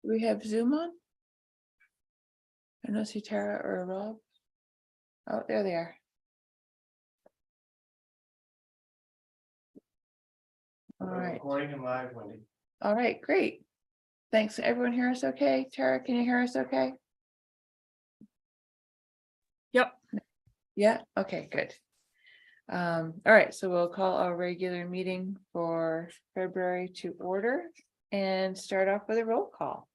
Do we have Zoom on? I don't see Tara or Rob. Oh, there they are. All right. Recording and live, Wendy. All right, great. Thanks. Everyone hear us okay? Tara, can you hear us okay? Yep. Yeah, okay, good. All right, so we'll call our regular meeting for February to order and start off with a roll call.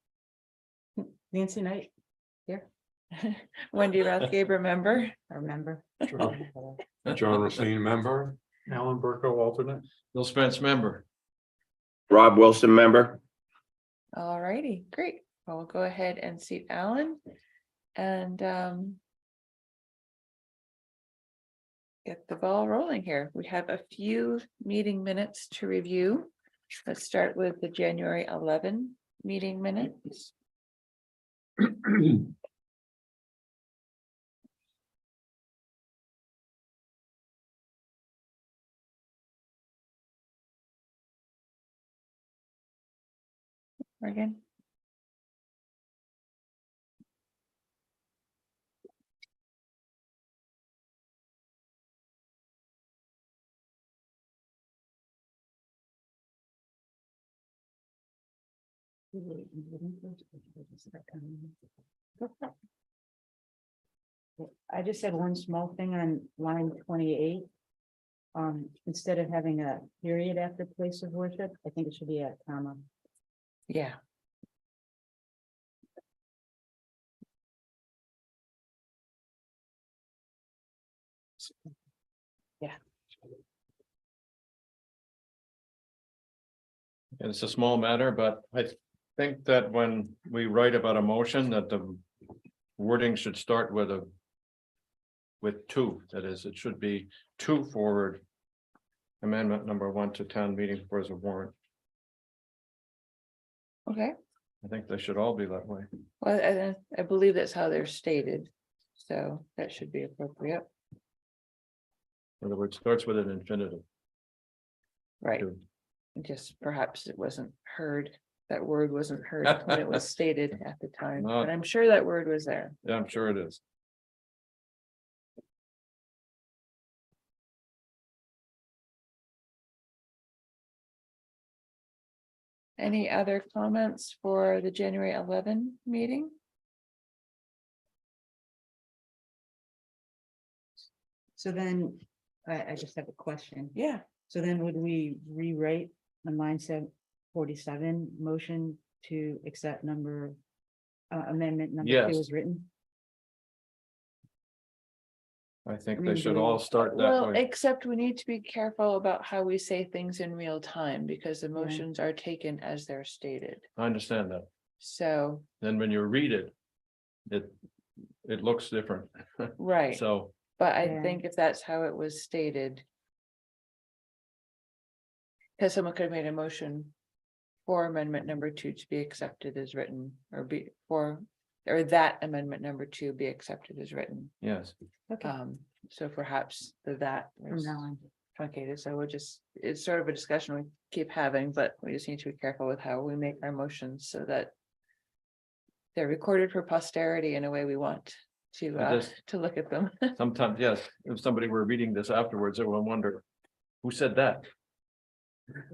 Nancy Knight, Wendy Rathgaber, member. I remember. John Racine, member. Alan Burko, alternate. Bill Spence, member. Rob Wilson, member. All righty, great. Well, we'll go ahead and seat Alan and get the ball rolling here. We have a few meeting minutes to review. Let's start with the January 11 meeting minutes. Morgan. I just had one small thing on line 28. Instead of having a period after place of worship, I think it should be a comma. Yeah. And it's a small matter, but I think that when we write about a motion, that the wording should start with two, that is, it should be two forward. Amendment number 1 to town meeting for as a warrant. Okay. I think they should all be that way. Well, I believe that's how they're stated. So that should be appropriate. In other words, starts with an infinitive. Right. Two. Just perhaps it wasn't heard. That word wasn't heard when it was stated at the time, but I'm sure that word was there. Yeah, I'm sure it is. Any other comments for the January 11 meeting? So then, I just have a question. Yeah, So then would we rewrite on line 47 motion to accept amendment number 2 Yes. is written? I think I they mean, should do- all start that well, way. except we need to be careful about how we say things in real time because the motions are taken as they're stated. I understand that. So, Then when you read it, it looks different. right, So but I Yeah. think if that's how it was stated. Because someone could have made a motion for amendment number 2 to be accepted as written, or that amendment number 2 be accepted as written. yes, Okay, So perhaps that from was now on. truncated, so it's sort of a discussion we keep having, but we just need to be careful with how we make our motions so that they're recorded for posterity in a way we want I just- to look at them. sometimes, yes, if somebody were reading this afterwards, they will wonder, who said that?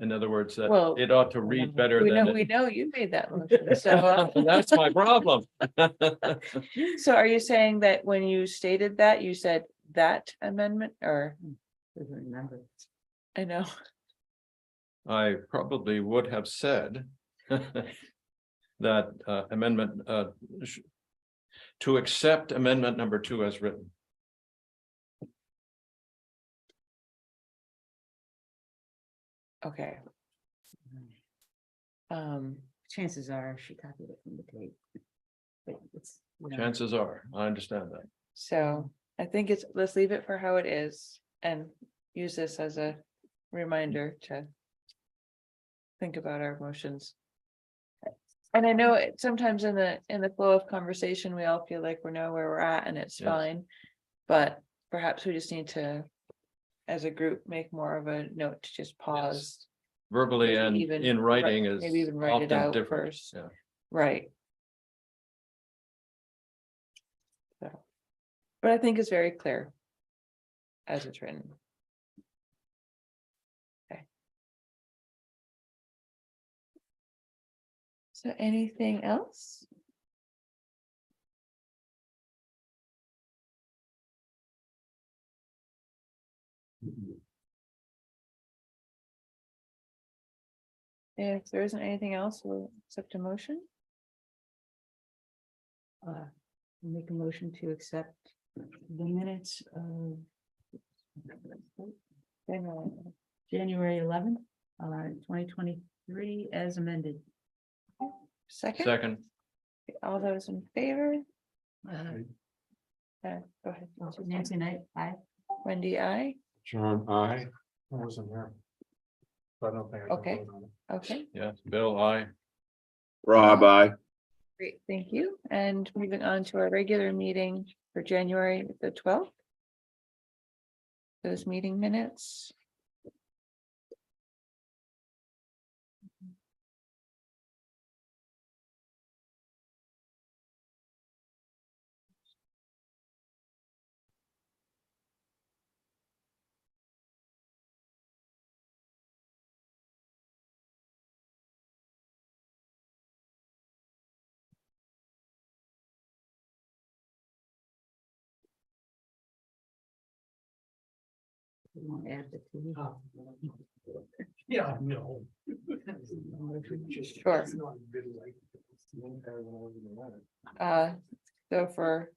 In other words, that Well, it ought to read better We than. know you made that motion, so. That's my problem. So are you saying that when you stated that, you said that amendment, or, Doesn't remember. I know, I probably would have said that amendment to accept amendment number 2 as written. okay. Chances are she copied it from the tape. But it's, Chances are, I understand that. So I think let's leave it for how it is and use this as a reminder to think about our motions. And I know sometimes in the flow of conversation, we all feel like we know where we're at and it's Yes. fine. But perhaps we just need to, as a group, make more of a note to just pause. Verbally Maybe and even in writing is maybe even write it often out different. first. Yeah. Right. So, but I think it's very clear. As it's written. Okay. So anything else? If there isn't anything else, we'll accept a motion. Make a motion to accept the minutes of January 11th, 2023 as amended. Second, Second, all those in favor? Uh, Go ahead. Nancy Knight, aye. Wendy, I. John, I wasn't here. So I don't think I can Okay. vote on it. Okay, yes, Bill, I. Rob, I. great, thank you. And moving on to our regular meeting for January the 12th. Those meeting minutes. We won't add the two. Yeah, no. Sure. So for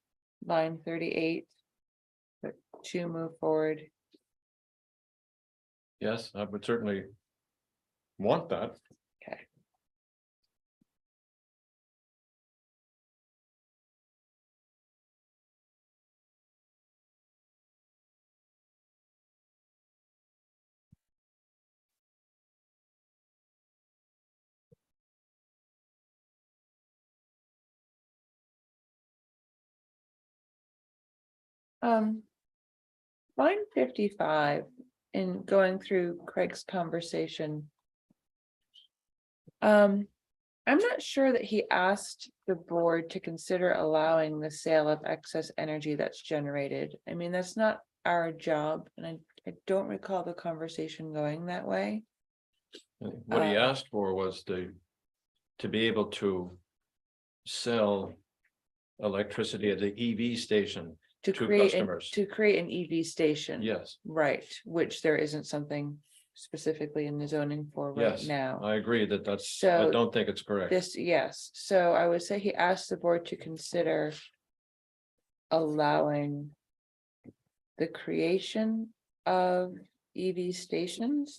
line 38. To move forward, Yes, I would certainly want that. okay. Line 55, in going through Craig's conversation. I'm not sure that he asked the board to consider allowing the sale of excess energy that's generated. I mean, that's not our job, and I don't recall the conversation going that way. What he asked for was to be able to sell electricity at the EV station. To To create, customers. to create an EV station. Yes, Right, which there isn't something specifically in the zoning for right yes, now. I agree that I So don't think it's correct. This, yes, so I would say he asked the board to consider allowing the creation of EV stations.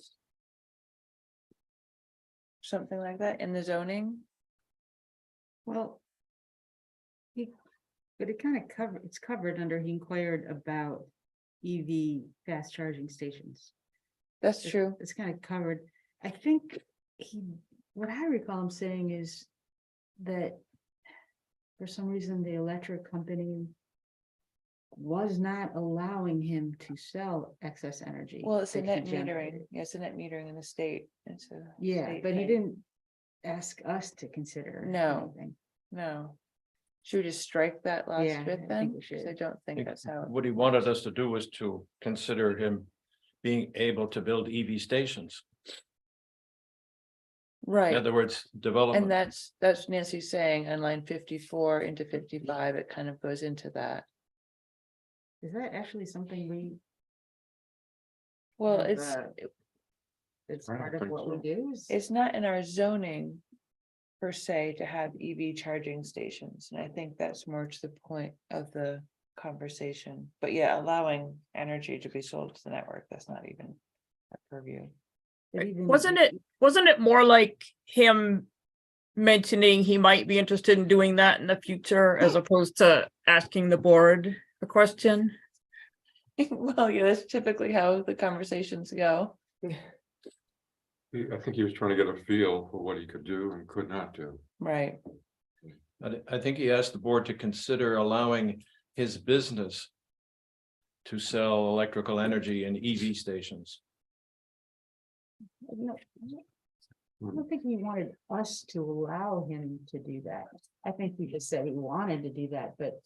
Something like that in the zoning. Well. But it kind of it's covered under, he inquired about EV fast charging stations. That's true. It's kind of covered. I think what I recall him saying is that for some reason, the electric company was not allowing him to sell excess energy. Well, it's a that he net generated. metering. Yes, a net metering in the state. It's a. Yeah, state but he thing. didn't ask us to consider. No. anything. No. Should we just strike that last Yeah, I bit think then? we 'Cause should. I don't think that's how. What he wanted us to do was to consider him being able to build EV stations. In Right, other words, and development. that's Nancy saying on line 54 into 55, it kind of goes into that. Is that actually something we? Well, have, it's, It's I don't part of think what we so. do? it's not in our zoning per se to have EV charging stations, and I think that's more to the point of the conversation. But yeah, allowing energy to be sold to the network, that's not even a purview. But even- Wasn't it more like him mentioning he might be interested in doing that in the future as opposed to asking the board a question? Well, yeah, that's typically how the conversations go. I think he was trying to get a feel for what he could do and could not do. Right, I think he asked the board to consider allowing his business to sell electrical energy in EV stations. I don't think he wanted us to allow him to do that. I think he just said he wanted to do that, but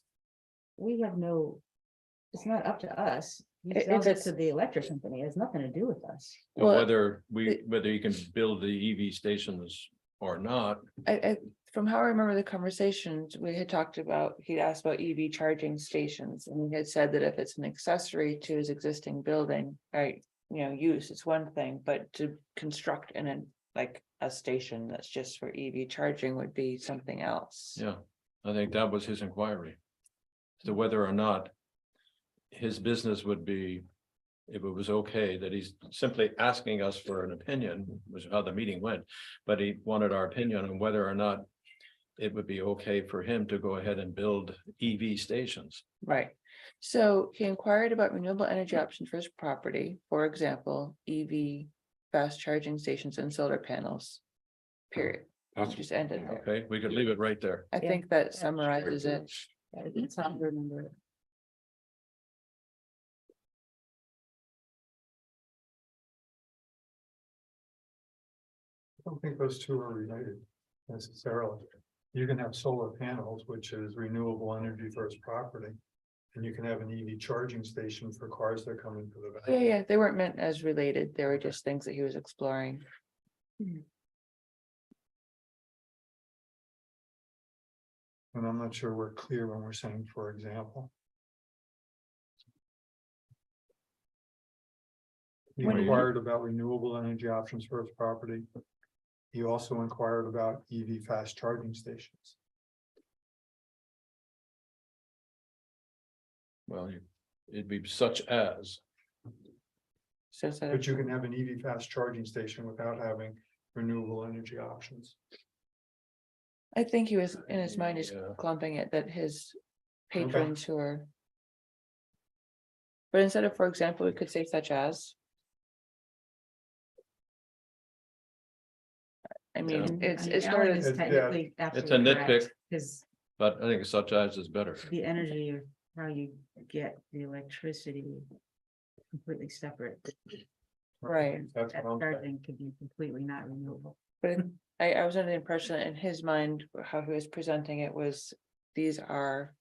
we have no, it's not up to us. He If sells it it's- to the electric company. It has nothing to do with us. Well, Whether it- whether you can build the EV stations or not, from how I remember the conversations, we had talked about, he'd asked about EV charging stations, and he had said that if it's an accessory to his existing building, right? Use, it's one thing, but to construct like a station that's just for EV charging would be something else. yeah, I think that was his inquiry. So whether or not his business would be, if it was okay, that he's simply asking us for an opinion, which is how the meeting went. But he wanted our opinion on whether or not it would be okay for him to go ahead and build EV stations. Right, so he inquired about renewable energy options for his property, for example, EV fast charging stations and solar panels. Period, That's just ended there. Okay, we could leave it right there. I Yeah. think that summarizes it. It's how I remember it. I don't think those two are related necessarily. You can have solar panels, which is renewable energy for its property. And you can have an EV charging station for cars that come into the. Yeah, they weren't meant as related, they were just things that he was exploring. And I'm not sure we're clear when we're saying, for example. He When you- inquired about renewable energy options for his property. He also inquired about EV fast charging stations. Well, it'd be such as, So instead But of, you can have an EV fast charging station without having renewable energy options. I think he was in his mind just Yeah. clumping it that his patrons who are. But instead of, for example, we could say such as. I mean, Yeah. it's sort of, Is Yeah. technically It's a absolutely nitpick. correct, because but I think such as is better. the energy of how you get the electricity completely separate. right, That's That what I'm saying. charging could be completely not renewable. but I was under the impression that in his mind, how he was presenting it was. These are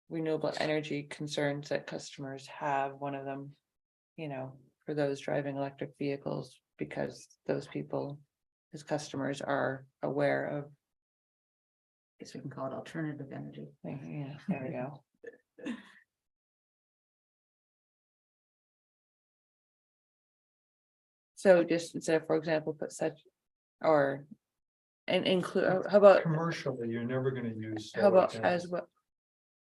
renewable energy concerns that customers have, one of them. For those driving electric vehicles, because those people, his customers are aware of. Guess we can call it alternative energy. Yeah, there we go. So just instead of, for example, put such, or. And include, how about, Commercially, you're never gonna use. how solar about panels as what,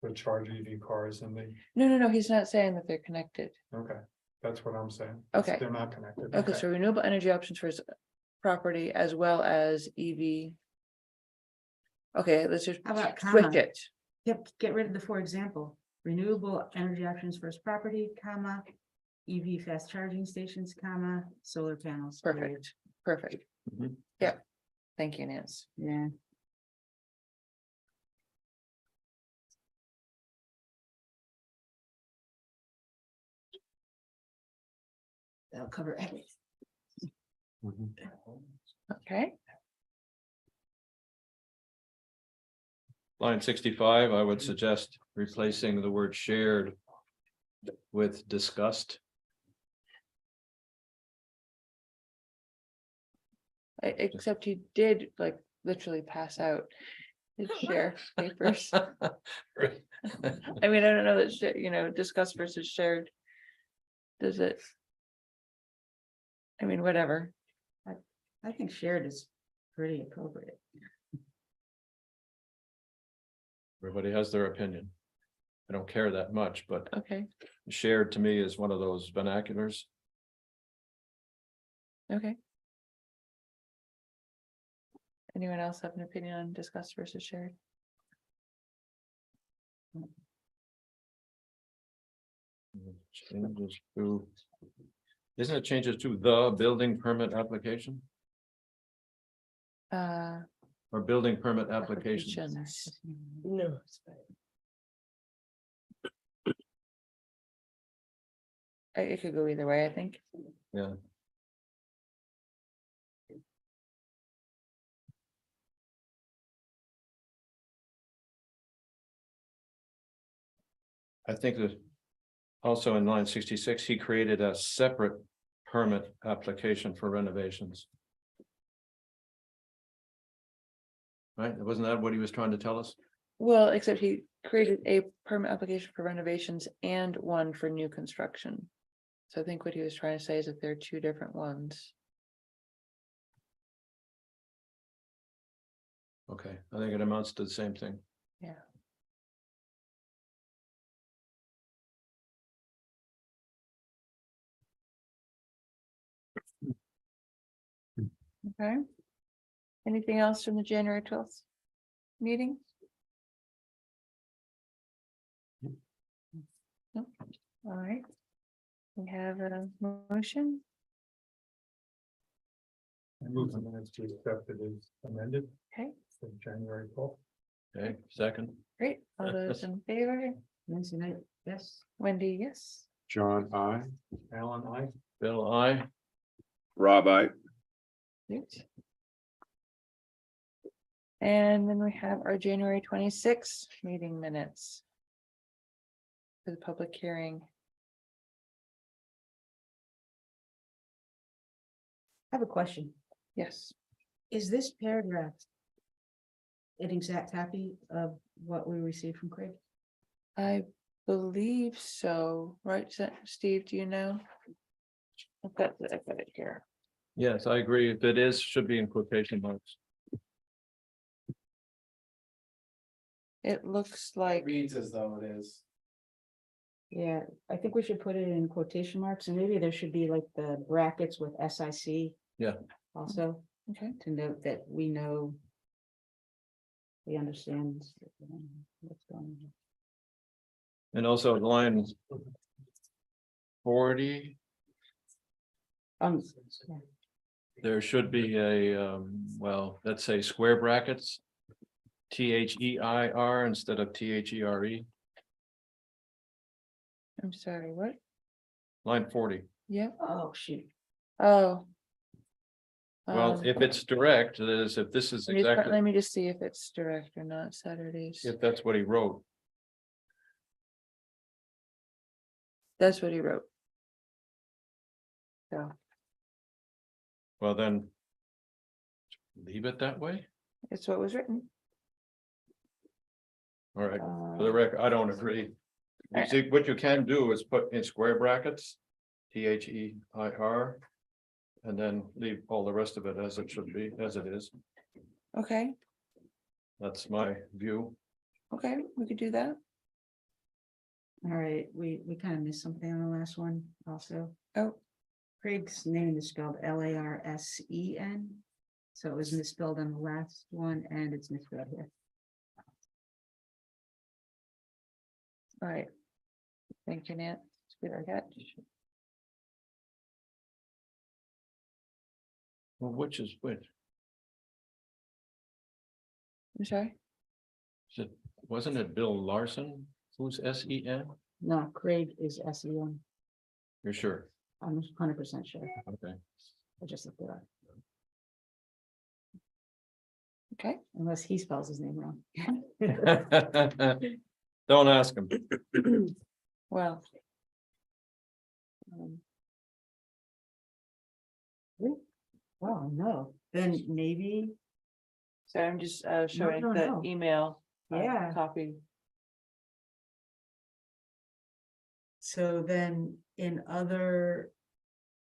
To charge EV cars and they, no, he's not saying that they're connected. okay, that's what I'm saying. Okay. They're not connected. Okay, so renewable energy options for his property as well as EV. Okay, let's just How about switch comma? it. Get rid of the, for example, renewable energy options for his property, comma, EV fast charging stations, comma, solar panels. period. Perfect. Mhm. Yep. Thank you, Nance. Yeah. That'll cover everything. Okay, Line 65, I would suggest replacing the word shared with discussed. except he did like literally pass out his share papers. I mean, I don't know that, discuss versus shared. Does it? I mean, whatever. I think shared is pretty appropriate. Everybody has their opinion. I don't care that much, but Okay, shared to me is one of those vernaculars. okay. Anyone else have an opinion on discuss versus shared? Changes to. Isn't it changes to the building permit application Uh. or building permit applications? applications. No. It could go either way, I think. Yeah. I think that also in line 66, he created a separate permit application for renovations. Right, wasn't that what he was trying to tell us? Well, except he created a permit application for renovations and one for new construction. So I think what he was trying to say is that there are two different ones. Okay, I think it amounts to the same thing. Yeah. Okay. Anything else from the January 12th meeting? No, all right. We have a motion, I move the minutes to accept it as amended okay, for January 12th. Okay, second, great, all those in favor, Nancy Knight, yes. Wendy, yes. John, I. Alan, I. Bill, I. Rob, I. Great. And then we have our January 26th meeting minutes. For the public hearing, I have a question. yes, Is this paragraph an exact copy of what we received from Craig? I believe so, right, Steve, do you know? I've got it here. Yes, I agree. If it is, should be in quotation marks. It looks like, Reads as though it is. Yeah, I think we should put it in quotation marks and maybe there should be like the brackets with SIC. Yeah. Also, okay, to note that we know. We understand what's going on. And also line 40, there should be a, well, let's say square brackets. THEIR instead of THERE, I'm sorry, what? line 40. Yeah, Oh, shoot. oh. Well, if it's direct, that is, if this is exactly, Let me just see if it's direct or not, Saturdays, if that's what he wrote, that's what he wrote. So, well, then leave it that way. it's what was written. All right, for the Uh, record, I don't agree. You see, what you can do is put in square brackets, THEIR. And then leave all the rest of it as it should be, as it is. Okay, That's my view. okay, we could do that. All right, we kind of missed something on the last one also. Oh, Craig's name is spelled LARSEN. So it was misspelled on the last one and it's misspelled here. all right. Thank you, Nat. It's good, I got. Well, which is which? I'm sorry, Is it, wasn't it Bill Larson? Who's SEN? No, Craig is SEN. You're sure? I'm 100% sure. Okay. I just looked it up. okay, Unless he spells his name wrong. Don't ask him. well. um, Oh, no, then maybe, So I'm just showing no, the no. email. Yeah. Copy, so then in other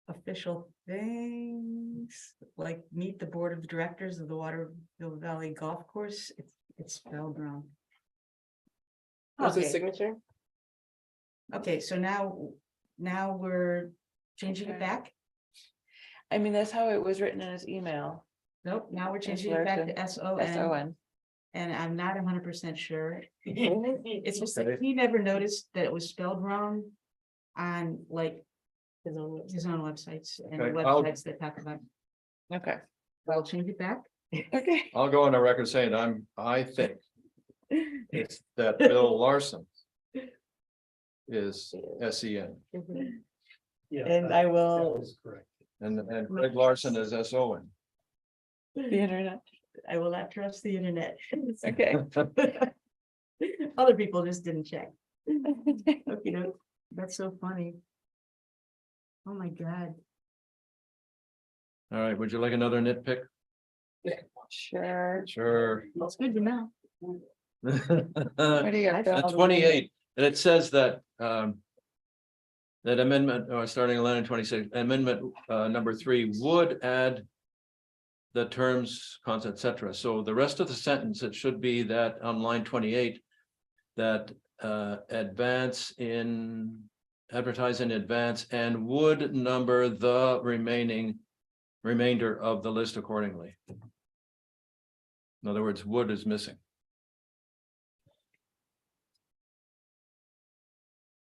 official things, like meet the board of directors of the Waterville Valley Golf Course, it's spelled wrong. Was a Okay, signature? okay, so now we're changing it Okay. back? I mean, that's how it was written in his email, Nope, now we're That's changing it back to Larson. SON, SON. and I'm not 100% sure. It's just that Okay. he never noticed that it was spelled wrong on like his own websites and Okay, I'll- websites that talk about, Okay, I'll change it back. okay. I'll go on the record saying I think it's that Bill Larson is SEN And I will, correct. and Craig Larson is SON. The internet, I will not trust the internet. okay, Other people just didn't check. Okay, that's so funny. Oh, my God. All right, would you like another nitpick? Sure. Sure. That's good to know. What do you got, Phil? At 28, and it says that, that amendment, starting line 26, amendment, number 3 would add the terms, concept, et cetera. So the rest of the sentence, it should be that on line 28, that, advance in, advertise in advance and would number the remainder of the list accordingly. In other words, wood is missing.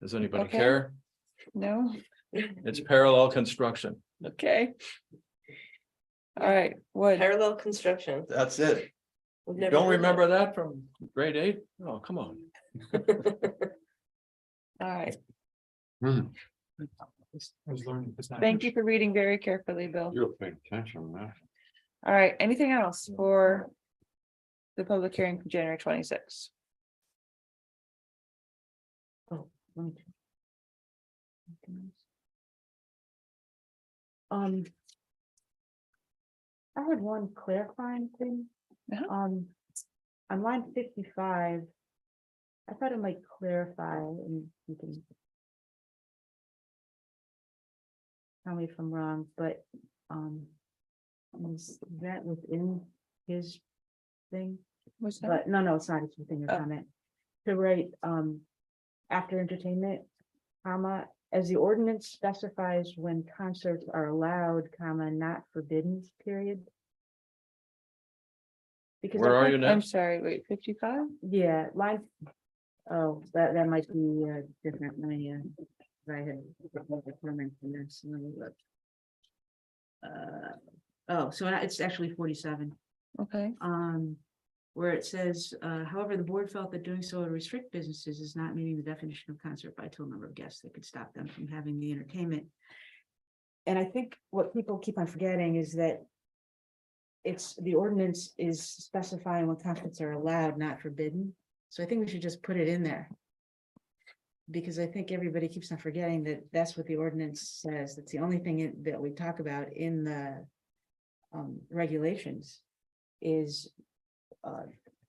Does anybody Okay. care? No, It's parallel construction. okay. All right, Wood, Parallel construction. That's it. We've never Don't heard remember that from grade 8? Oh, come on. all right. Hmm, I was learning. it's not- Thank you for reading very carefully, Bill. you're paying attention, man. All right, anything else for the public hearing from January 26th? Let me- Um. I had one clarifying thing. Uh-huh. On line 55. I thought it might clarify and you can. Tell me if I'm wrong, but, is that within his thing? Was that? But no, it's not, it's within your Oh. comment. To write, after entertainment, comma, as the ordinance specifies when concerts are allowed, comma, not forbidden, period. Because I Where are think- you now? I'm sorry, wait, 55? Yeah, line, oh, that might be, different, let me, I had. the comment from this, let me look. Oh, so it's actually 47. Okay, Where it says, however, the board felt that doing so would restrict businesses is not meeting the definition of concert by total number of guests that could stop them from having the entertainment. And I think what people keep on forgetting is that it's, the ordinance is specifying when concerts are allowed, not forbidden. So I think we should just put it in there. Because I think everybody keeps on forgetting that that's what the ordinance says. That's the only thing that we talk about in the regulations is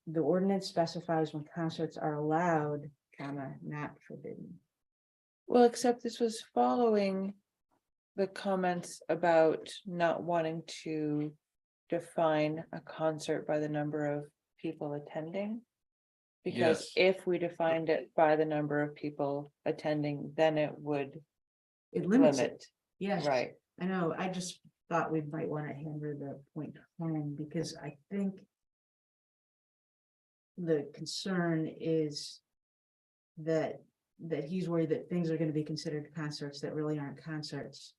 the ordinance specifies when concerts are allowed, comma, not forbidden. well, except this was following the comments about not wanting to define a concert by the number of people attending. Because Yes. if we defined it by the number of people attending, then it would It limits it. limit, Yes. right? I know, I just thought we might want to hammer the point home because I think the concern is that he's worried that things are going to be considered concerts that really aren't concerts.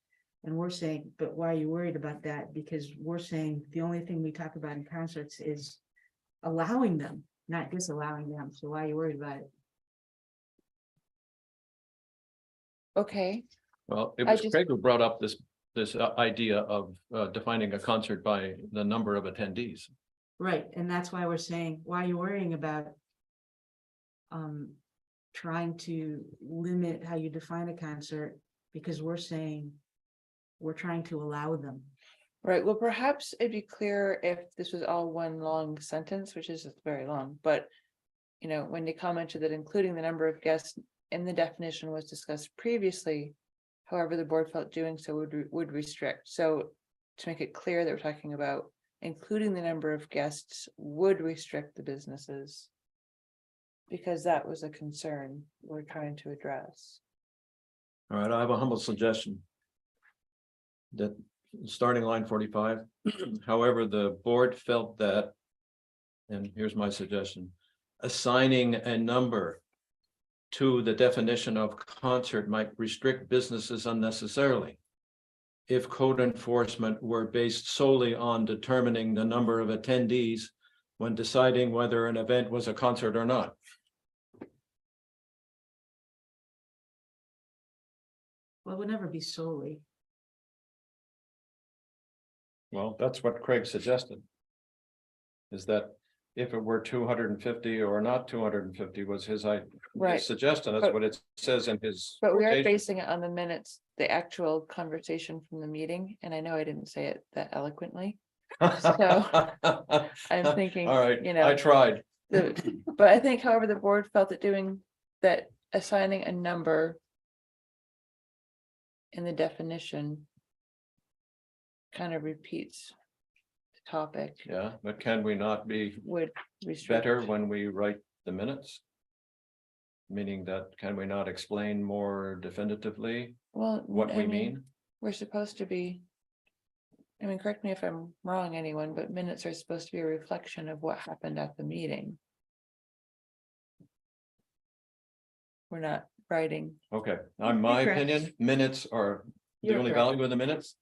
And we're saying, but why are you worried about that? Because we're saying the only thing we talk about in concerts is allowing them, not disallowing them. So why are you worried about it? Okay, Well, it I was just- Craig who brought up this idea of defining a concert by the number of attendees. Right, and that's why we're saying, why are you worrying about trying to limit how you define a concert? Because we're saying we're trying to allow them. right, well, perhaps it'd be clearer if this was all one long sentence, which is very long, but. You know, when they commented that including the number of guests in the definition was discussed previously. However, the board felt doing so would restrict, so to make it clear that we're talking about. Including the number of guests would restrict the businesses. Because that was a concern we're trying to address. All right, I have a humble suggestion. That starting line 45, however, the board felt that. And here's my suggestion, assigning a number. To the definition of concert might restrict businesses unnecessarily. If code enforcement were based solely on determining the number of attendees. When deciding whether an event was a concert or not. Well, it would never be solely. Well, that's what Craig suggested. Is that if it were 250 or not 250 was his Right. suggestion. That's But- what it says in his. But we are quotation. basing it on the minutes, the actual conversation from the meeting, and I know I didn't say it that eloquently. I'm thinking, All right, you know, I tried. But I think however, the board felt that doing that, assigning a number in the definition kind of repeats the topic, Yeah, but can we not be would restrict. better when we write the minutes? Meaning that, can we not explain more definitively Well, what I we mean? We're supposed to be. I mean, correct me if I'm wrong, anyone, but minutes are supposed to be a reflection of what happened at the meeting. We're not writing. Okay, on my correct. opinion, minutes are, the You're only correct. value of the minutes.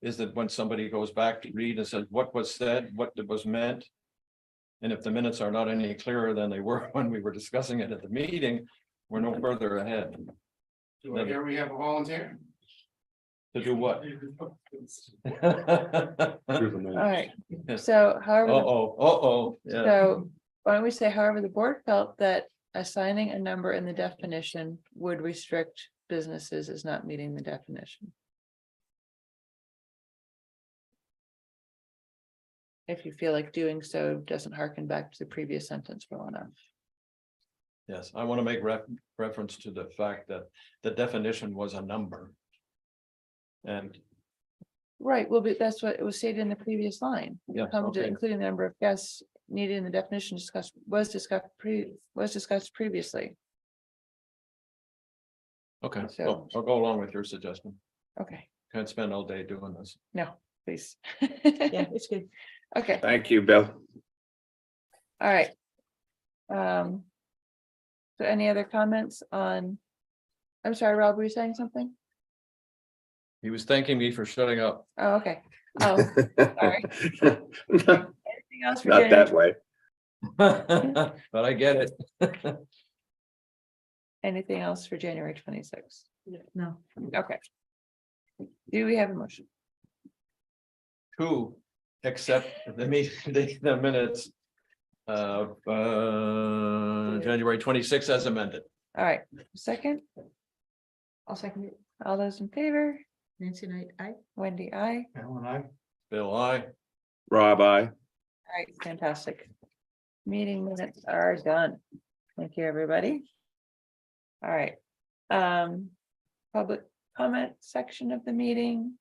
Is that when somebody goes back to read and says what was said, what was meant. And if the minutes are not any clearer than they were when we were discussing it at the meeting, we're no further ahead. Do I hear we have a volunteer? To do what? Here's the minutes. All right, Yes. so however, Yeah, so why don't we say however, the board felt that assigning a number in the definition would restrict businesses as not meeting the definition. If you feel like doing so doesn't harken back to the previous sentence well enough. yes, I want to make reference to the fact that the definition was a number. And, Right, well, but that's what it was stated in the previous line. yeah, Come to okay, including the number of guests needed in the definition was discussed previously. okay, So- well, I'll go along with your suggestion. Okay, Can't spend all day doing this. no, please. Yeah, it's good. Okay, Thank you, Bill. all right. So any other comments on? I'm sorry, Rob, were you saying something? He was thanking me for shutting up. Oh, okay. Oh, sorry. Not Anything else for that January? way. But I get it. Anything else for January 26th? No, Okay. Do we have a motion? To accept the the minutes of January 26th as amended. All right, second, I'll second it. all those in favor, Nancy Knight, I. Wendy, I. Alan, I. Bill, I. Rob, I. All right, fantastic. Meeting minutes are done. Thank you, everybody. All right. Public comment section of the meeting.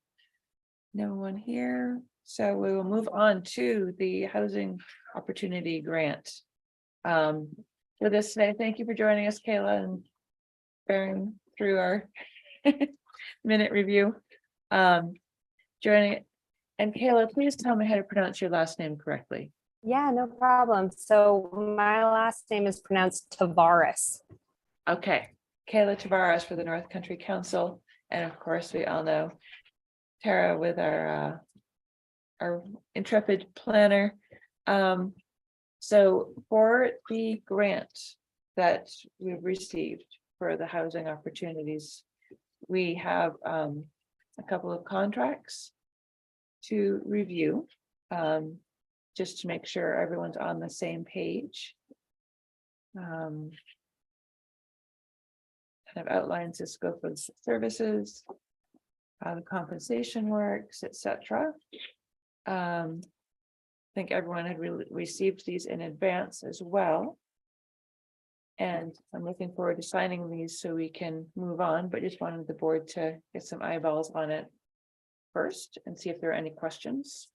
No one here, so we will move on to the housing opportunity grant. For this today, thank you for joining us, Kayla, and bearing through our minute review. Joining, and Kayla, please tell me how to pronounce your last name correctly. Yeah, no problem. So my last name is pronounced Tavares. Okay, Kayla Tavares for the North Country Council, and of course, we all know Tara with our intrepid planner. So for the grant that we've received for the housing opportunities, we have a couple of contracts to review, just to make sure everyone's on the same page. Kind of outlines the scope of services, how the compensation works, etc. I think everyone had received these in advance as well. And I'm looking forward to signing these so we can move on, but just wanted the board to get some eyeballs on it first and see if there are any questions.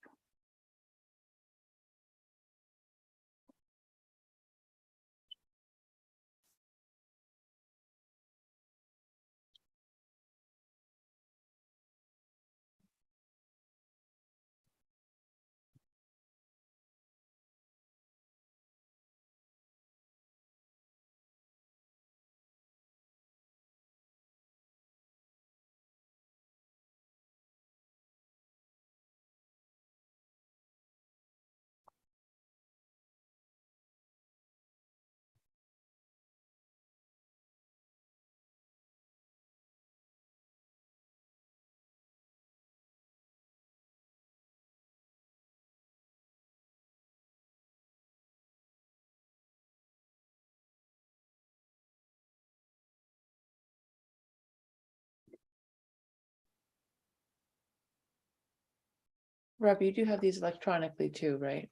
Rob, you do have these electronically too, right?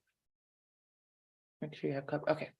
Make sure you have, okay.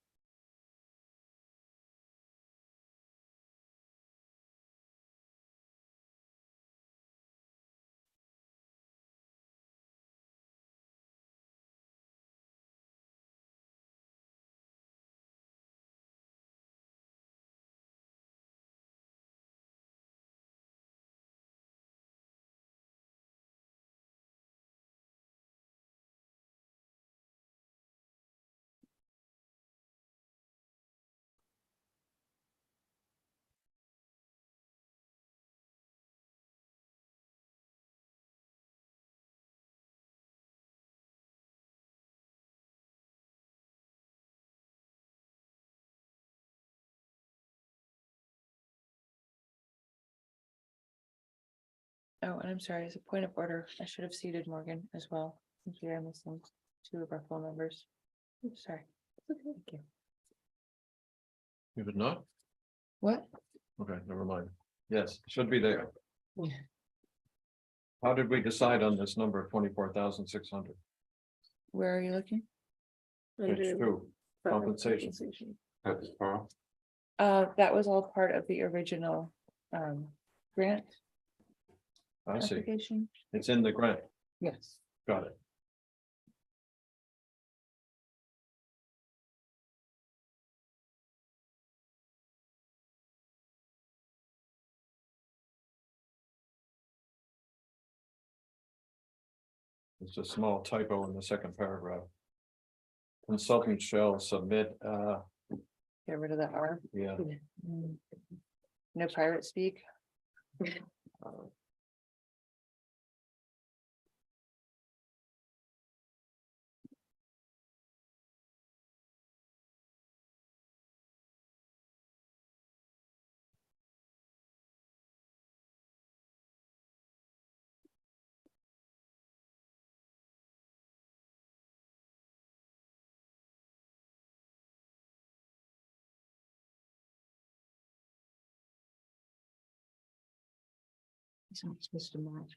Oh, and I'm sorry, as a point of order, I should have seated Morgan as well. Thank you, I missed them, 2 of our full members. Oops, sorry. Okay, thank you. You would not? What? Okay, never mind. Yes, should be there. Yeah. How did we decide on this number of 24,600? Where are you looking? Page Under 2, compensation. That's Carl. That was all part of the original grant I see. application. It's in the grant. Yes. Got it. It's a small typo in the second paragraph. Consultant shall submit, Get rid of that R. yeah, Mm. No pirate speak. This one's supposed to match,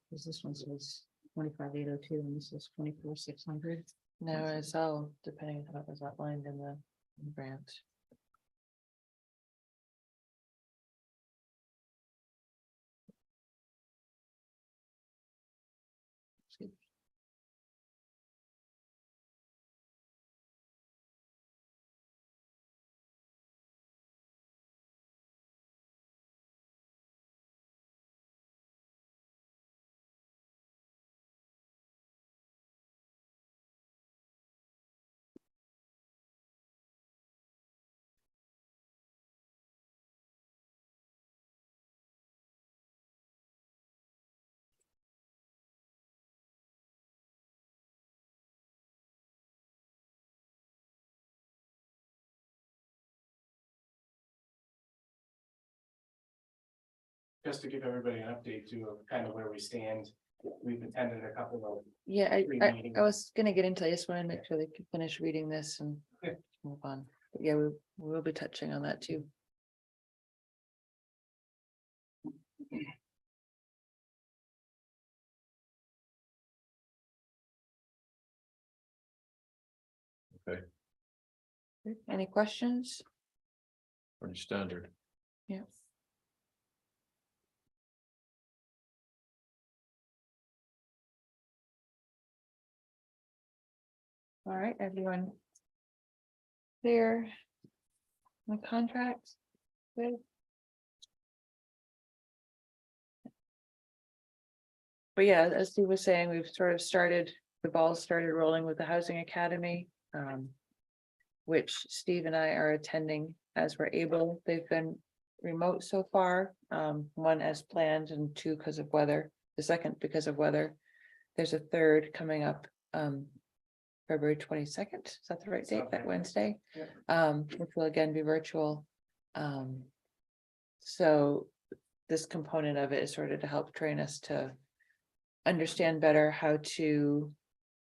because this one says 25,802 and this is 24,600. No, it's all depending on how it was outlined in the grant. Just to give everybody an update too of kind of where we stand. We've attended a couple of. Yeah, Three I meetings. was gonna get into, I just wanted to make sure they could finish reading this and Okay. move on. But yeah, we will be touching on that too. okay, Any questions? pretty standard. Yeah. All right, everyone. Clear. The contracts. Good. But yeah, as Steve was saying, we've sort of started, the ball started rolling with the Housing Academy. Which Steve and I are attending as we're able. They've been remote so far, 1 as planned and 2 because of weather, the second because of weather. There's a third coming up, February 22nd. Is that the right date? That Wednesday? Which will again be virtual. So this component of it is sort of to help train us to understand better how to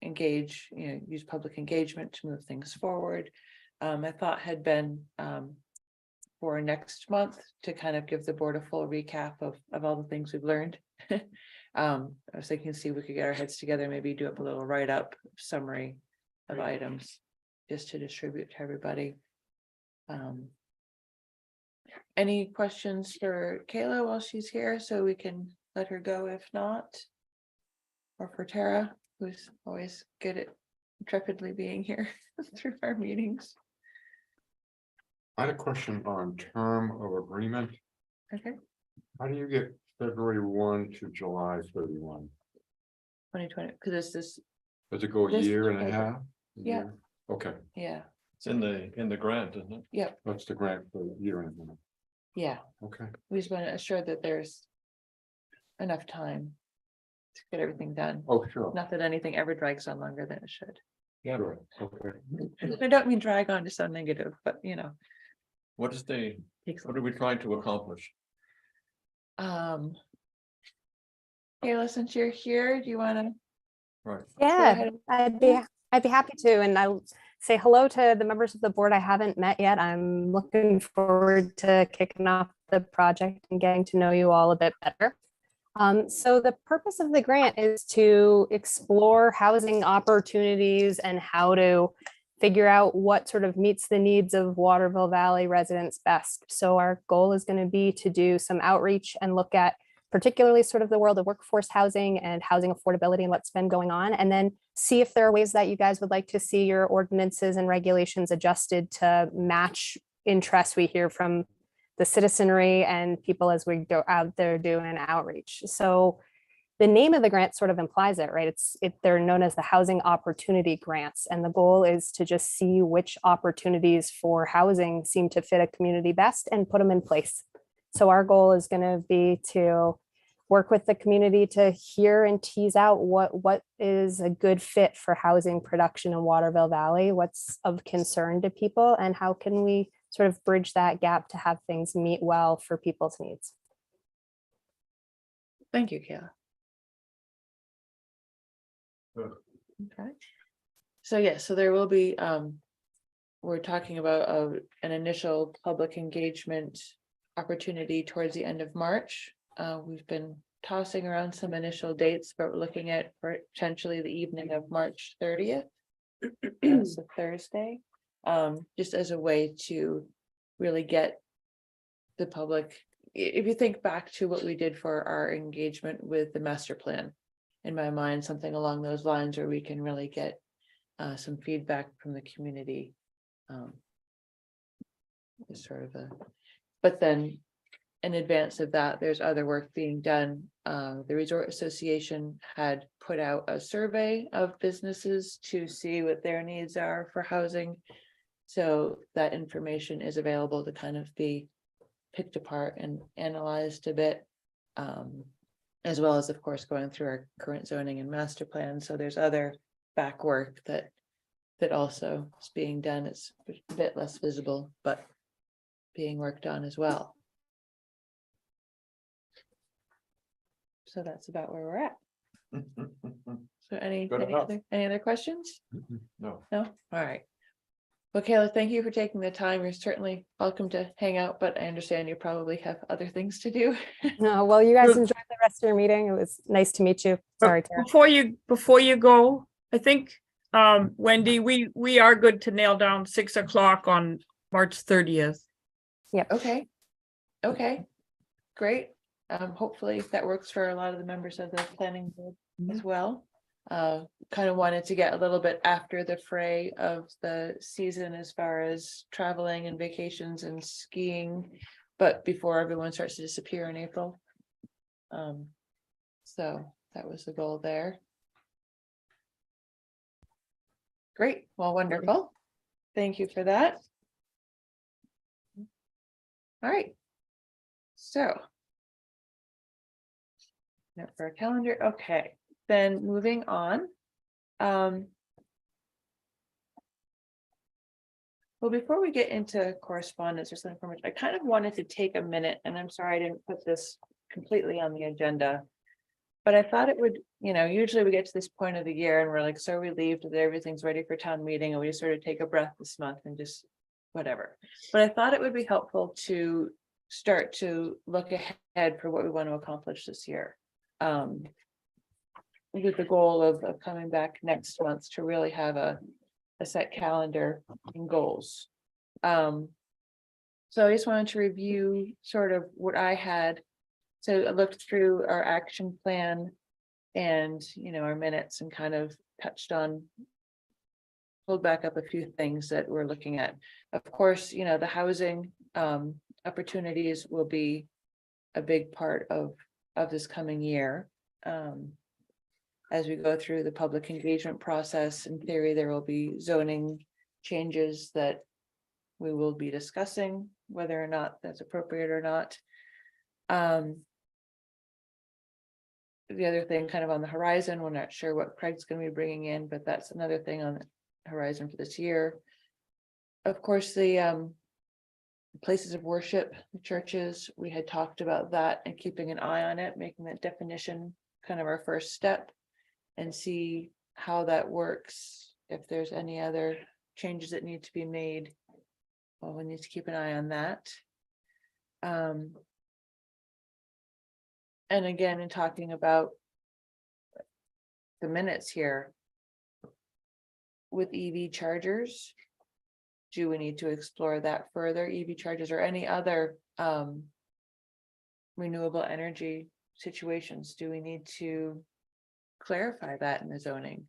engage, use public engagement to move things forward. My thought had been for next month to kind of give the board a full recap of all the things we've learned I was thinking, see, if we could get our heads together, maybe do up a little write-up summary of items, just to distribute to everybody. Any questions for Kayla while she's here, so we can let her go if not? Or for Tara, who's always good at intrepidly being here through our meetings. I had a question on term of agreement. Okay, How do you get February 1 to July 31? 2020, because it's this, Does it go a This year and a February. half? A Yeah. year? Okay, yeah, It's in the grant, isn't it? that's the grant for a year and a half. yeah, Okay, we just want to assure that there's enough time to get everything done. oh, sure. Not that anything ever drags on longer than it should. Yeah. Sure. Okay. I don't mean drag on to sound negative, but What is the, takes. what are we trying to accomplish? Kayla, since you're here, do you want to? Right. Yeah, ahead. I'd be happy to, and I'll say hello to the members of the board I haven't met yet. I'm looking forward to kicking off the project and getting to know you all a bit better. So the purpose of the grant is to explore housing opportunities and how to figure out what sort of meets the needs of Waterville Valley residents best. So our goal is going to be to do some outreach and look at particularly sort of the world of workforce housing and housing affordability and what's been going on, and then see if there are ways that you guys would like to see your ordinances and regulations adjusted to match interests we hear from the citizenry and people as we go out there doing outreach. So the name of the grant sort of implies it, right? They're known as the Housing Opportunity Grants. And the goal is to just see which opportunities for housing seem to fit a community best and put them in place. So our goal is going to be to work with the community to hear and tease out what is a good fit for housing production in Waterville Valley, what's of concern to people, and how can we sort of bridge that gap to have things meet well for people's needs. Thank you, Kayla. Good. Okay. So yeah, so there will be, we're talking about an initial public engagement opportunity towards the end of March. We've been tossing around some initial dates, but we're looking at potentially the evening of March 30th. That's a Thursday, just as a way to really get the public. If you think back to what we did for our engagement with the master plan, in my mind, something along those lines where we can really get some feedback from the community. Is sort of but then in advance of that, there's other work being done. The Resort Association had put out a survey of businesses to see what their needs are for housing. So that information is available to kind of be picked apart and analyzed a bit. As well as, of course, going through our current zoning and master plan. So there's other back work that also is being done. It's a bit less visible, but being worked on as well. So that's about where we're at. So any Good enough. other questions? No. No? All right. Well, Kayla, thank you for taking the time. You're certainly welcome to hang out, but I understand you probably have other things to do. No, well, you guys Good. enjoy the rest of your meeting. It was nice to meet you. Sorry, Tara. Before you go, I think, Wendy, we are good to nail down 6 o'clock on March 30th. Okay. Okay, great. Hopefully that works for a lot of the members of the planning board as well. Kind of wanted to get a little bit after the fray of the season as far as traveling and vacations and skiing, but before everyone starts to disappear in April. So that was the goal there. Great, well, wonderful. Thank you for that. All right. So. Now for a calendar, okay, then moving on. Well, before we get into correspondence or something from which I kind of wanted to take a minute, and I'm sorry I didn't put this completely on the agenda. But I thought it would, usually we get to this point of the year and we're like so relieved that everything's ready for town meeting and we just sort of take a breath this month and just whatever. But I thought it would be helpful to start to look ahead for what we want to accomplish this year. with the goal of coming back next month to really have a set calendar and goals. So I just wanted to review sort of what I had. So I looked through our action plan and, our minutes and kind of touched on, pulled back up a few things that we're looking at. Of course, the housing opportunities will be a big part of this coming year. As we go through the public engagement process, in theory, there will be zoning changes that we will be discussing, whether or not that's appropriate or not. The other thing kind of on the horizon, we're not sure what Craig's going to be bringing in, but that's another thing on the horizon for this year. Of course, the places of worship, the churches, we had talked about that and keeping an eye on it, making that definition kind of our first step and see how that works. If there's any other changes that need to be made, well, we need to keep an eye on that. And again, in talking about the minutes here with EV chargers, do we need to explore that further? EV chargers or any other renewable energy situations? Do we need to clarify that in the zoning?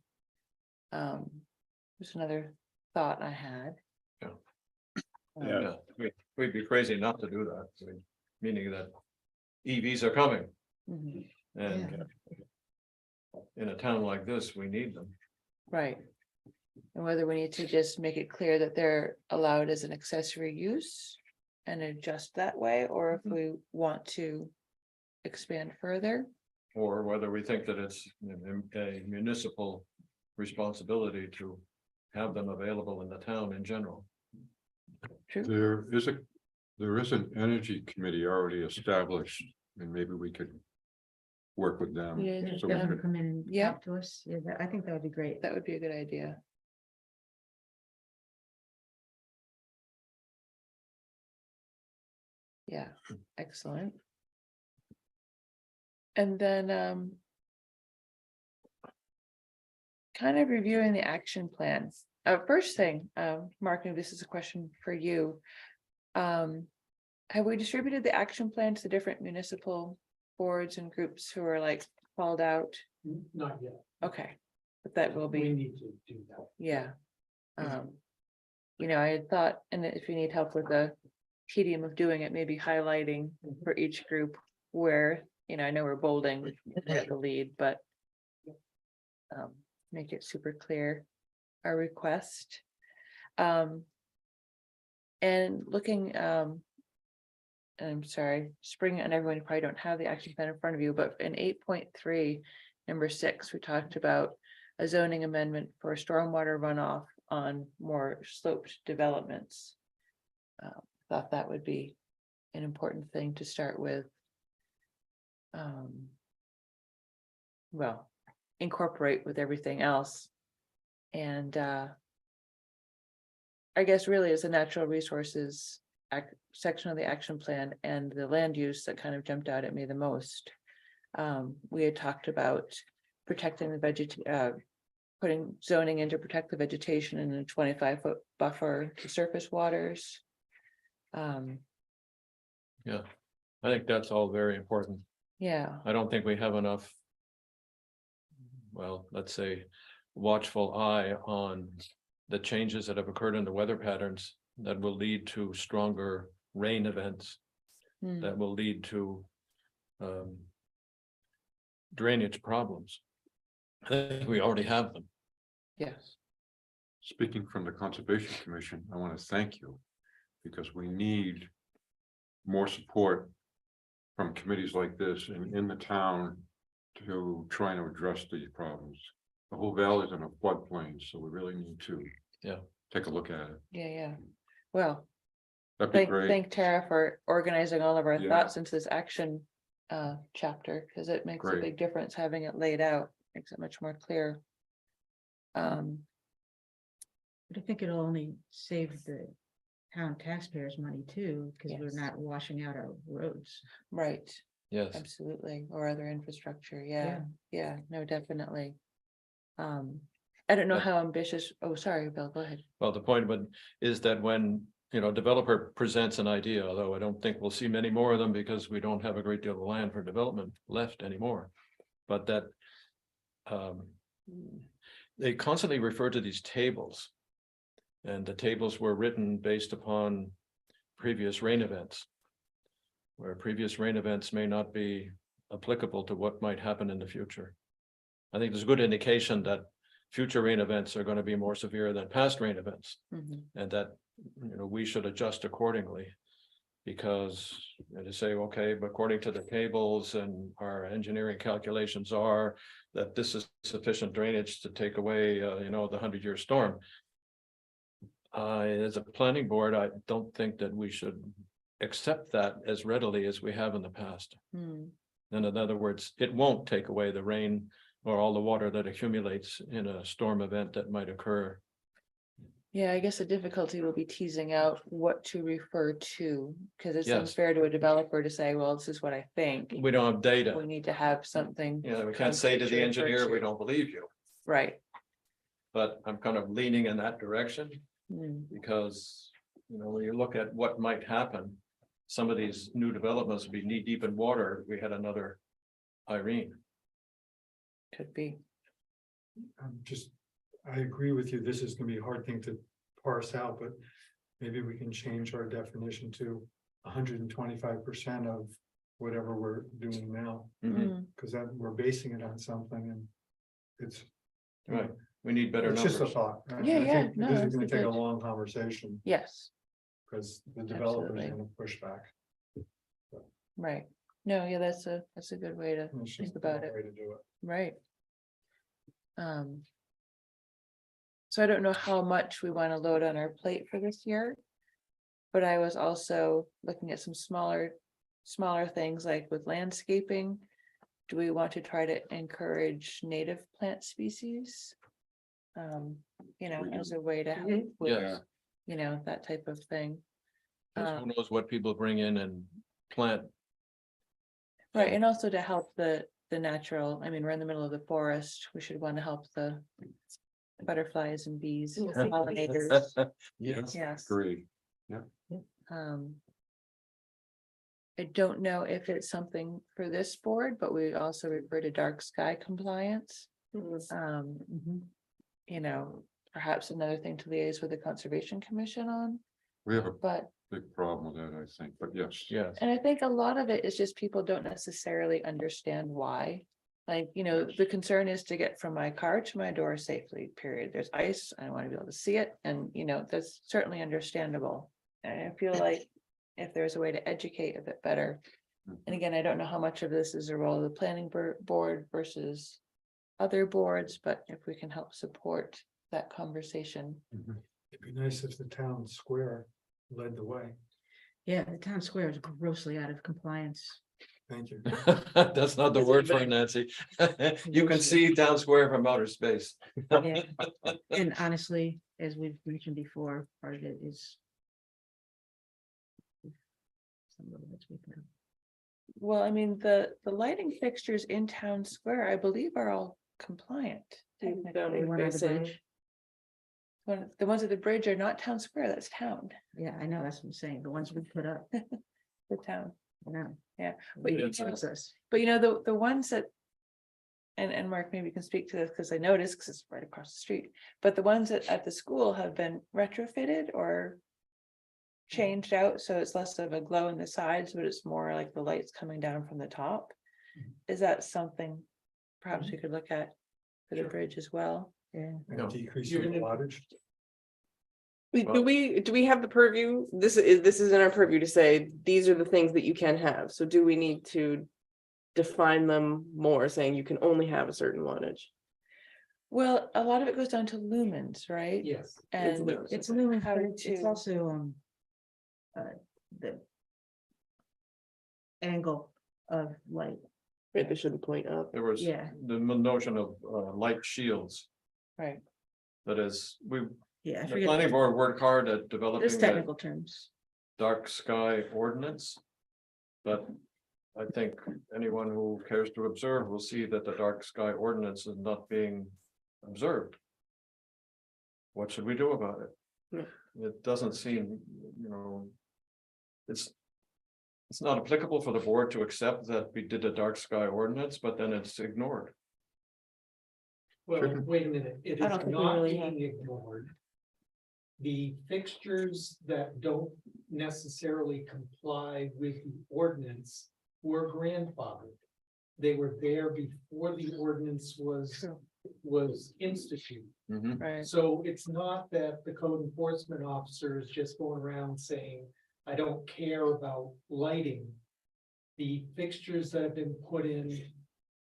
There's another thought I had. Yeah, we'd be crazy not to do that, meaning that EVs are coming. Mhm. And in a town like this, we need them. Right. And whether we need to just make it clear that they're allowed as an accessory use and adjust that way, or if we want to expand further. Or whether we think that it's a municipal responsibility to have them available in the town in general. True. There is an energy committee already established, and maybe we could work with them. Yeah, Yeah, So we have them could, come in and Yeah. talk to us. Yeah, I think that would be great. That would be a good idea. Yeah, excellent. And then kind of reviewing the action plans. First thing, Mark, maybe this is a question for you. Have we distributed the action plan to the different municipal boards and groups who are like called out? Not yet. Okay, but that will We be, need to do that. yeah. I had thought, and if you need help with the tedium of doing it, maybe highlighting for each group where, I know we're bolding the lead, but make it super clear, our request. And looking, I'm sorry, spring and everyone probably don't have the action plan in front of you, but in 8.3, number 6, we talked about a zoning amendment for stormwater runoff on more sloped developments. Thought that would be an important thing to start with. Well, incorporate with everything else. And I guess really as a natural resources section of the action plan and the land use that kind of jumped out at me the most. We had talked about protecting the putting zoning in to protect the vegetation in a 25-foot buffer to surface waters. Yeah, I think that's all very important. Yeah, I don't think we have enough. Well, let's say, watchful eye on the changes that have occurred in the weather patterns that will lead to stronger rain events, Hmm. that will lead to drainage problems. I think we already have them. yes, speaking from the Conservation Commission, I want to thank you, because we need more support from committees like this and in the town to try and address these problems. The whole valley is in a floodplain, so we really need to take a look at it. yeah. Well, That'd be thank great. Tara for organizing all of our Yeah. thoughts into this action chapter, because it makes a Great. big difference having it laid out, makes it much more clear. But I think it'll only save the town taxpayers money too, because we're Yes. not washing out our roads. Right. Yes, absolutely, or other infrastructure, yeah, no, definitely. I don't know But- how ambitious, oh, sorry, Bill, go ahead. well, the point of it is that when, developer presents an idea, although I don't think we'll see many more of them because we don't have a great deal of land for development left anymore. But that they constantly refer to these tables. And the tables were written based upon previous rain events. Where previous rain events may not be applicable to what might happen in the future. I think there's a good indication that future rain events are going to be more severe than past rain events. Mhm. And that, we should adjust accordingly. Because to say, okay, but according to the tables and our engineering calculations are that this is sufficient drainage to take away, the 100-year storm. As a planning board, I don't think that we should accept that as readily as we have in the past. Hmm. And in other words, it won't take away the rain or all the water that accumulates in a storm event that might occur. Yeah, I guess the difficulty will be teasing out what to refer to, because it's Yes. unfair to a developer to say, well, this is what I think. We don't have data. We need to have something. We can't say to the concrete refer engineer, we to. don't believe you, Right. but I'm kind of leaning in that direction. Hmm. Because, when you look at what might happen, some of these new developments would be knee deep in water. If we had another Irene. Could be. I agree with you. This is gonna be a hard thing to parse out, but maybe we can change our definition to 125% of whatever we're doing now, Hmm. because that we're basing it on something and it's. Right. We need better It's just a numbers. thought. Yeah, yeah, think no, This is that's gonna a take a good- long conversation Yes, because the developer's Absolutely. gonna push back. right. No, yeah, that's a good way to It's just think about one it. way to do it. Right. So I don't know how much we want to load on our plate for this year. But I was also looking at some smaller things like with landscaping. Do we want to try to encourage native plant species? As a way to help with, Yes. that type of thing. 'Cause who knows what people bring in and plant. Right, and also to help the natural, we're in the middle of the forest, we should want to help the butterflies and bees, Yes. pollinators, Yes. yes. Agree. I don't know if it's something for this board, but we also refer to dark sky compliance. Perhaps another thing to liaise with the Conservation Commission on, We have a but. big problem with that, I think, but yes. Yes. And I think a lot of it is just people don't necessarily understand why. Like, the concern is to get from my car to my door safely, period. There's ice, I want to be able to see it, and that's certainly understandable. And I feel like if there's a way to educate a bit better. And again, I don't know how much of this is a role of the planning board versus other boards, but if we can help support that conversation. It'd be nice if the town square led the way. Yeah, the town square is grossly out of compliance. Thank you. That's not the word for it, Nancy. You can see town square from outer space. Yeah. And honestly, as we've mentioned before, part of it is. Some of it's we can- Well, the lighting fixtures in town square, I believe, are all compliant. technically. The one on the facing- bridge. The ones at the bridge are not town square, that's town, Yeah, I know, that's what I'm saying, the ones we put up, the town. I know. But you It's- know- It's us. But the ones that. And Mark maybe can speak to this because I noticed, because it's right across the street, but the ones at the school have been retrofitted or. Changed out, so it's less of a glow in the sides, but it's more like the lights coming down from the top. Is that something perhaps we could look at for the Sure. bridge as well? Yeah. No. And decrease You're the gonna- wattage. Do we have the purview? This is in our purview to say, these are the things that you can have. So do we need to define them more, saying you can only have a certain wattage? Well, a lot of it goes down to lumens, right? Yes. And lumens. It's lumen, How but it's to- also, the. Angle of light, Right, they shouldn't point up. There was Yeah. the notion of light shields. Right. That is, yeah, I the forget, planning board worked hard at there's developing a technical terms. dark sky ordinance. But I think anyone who cares to observe will see that the dark sky ordinance is not being observed. What should we do about it? It doesn't seem, it's not applicable for the board to accept that we did a dark sky ordinance, but then it's ignored. Well, Shouldn't- wait a minute, it I is don't think we not really have- being ignored. The fixtures that don't necessarily comply with the ordinance were grandfathered. They were there before the ordinance was instituted. Right. So it's not that the code enforcement officer is just going around saying, I don't care about lighting. The fixtures that have been put in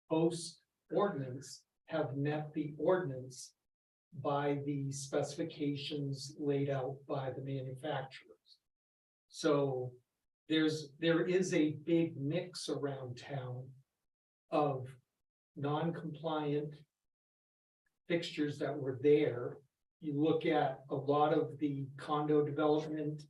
post ordinance have met the ordinance by the specifications laid out by the manufacturers. So there is a big mix around town of non-compliant fixtures that were there. You look at a lot of the condo development,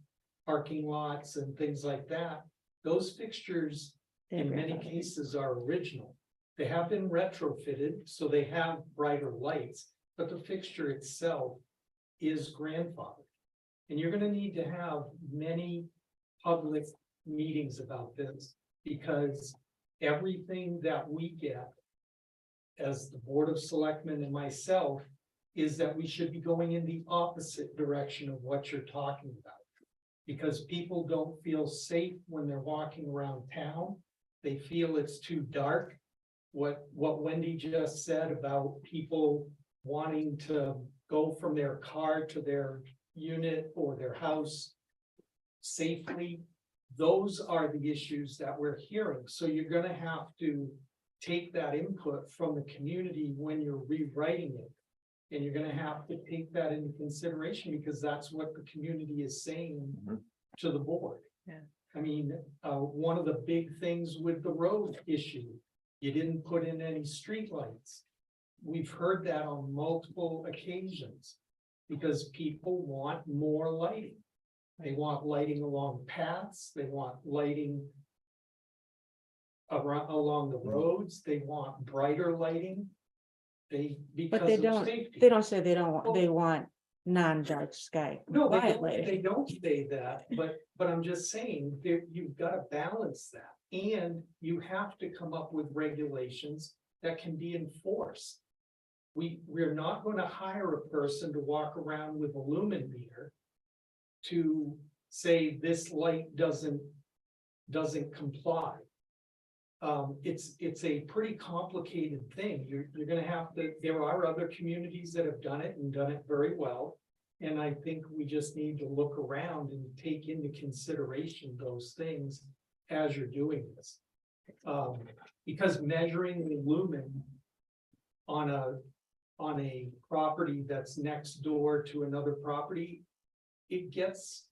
parking lots and things like that. Those fixtures in many cases are original. They have been retrofitted, so they have brighter lights, but the fixture itself is grandfathered. And you're gonna need to have many public meetings about this, because everything that we get as the Board of Selectmen and myself is that we should be going in the opposite direction of what you're talking about. Because people don't feel safe when they're walking around town. They feel it's too dark. What Wendy just said about people wanting to go from their car to their unit or their house safely, those are the issues that we're hearing. So you're gonna have to take that input from the community when you're rewriting it. And you're gonna have to take that into consideration, because that's what the community is saying to the board. Yeah. I mean, one of the big things with the road issue, you didn't put in any streetlights. We've heard that on multiple occasions, because people want more lighting. They want lighting along paths, they want lighting along the roads, they want brighter lighting. But they because of don't, safety. they don't say they don't, they want non-dark sky. No, they quiet don't, lighting. they don't say that, but I'm just saying, there, you've got to balance that. And you have to come up with regulations that can be enforced. We're not going to hire a person to walk around with a lumen meter to say this light doesn't comply. It's a pretty complicated thing. You're gonna have to, there are other communities that have done it and done it very well. And I think we just need to look around and take into consideration those things as you're doing this. Because measuring the lumen on a property that's next door to another property, it gets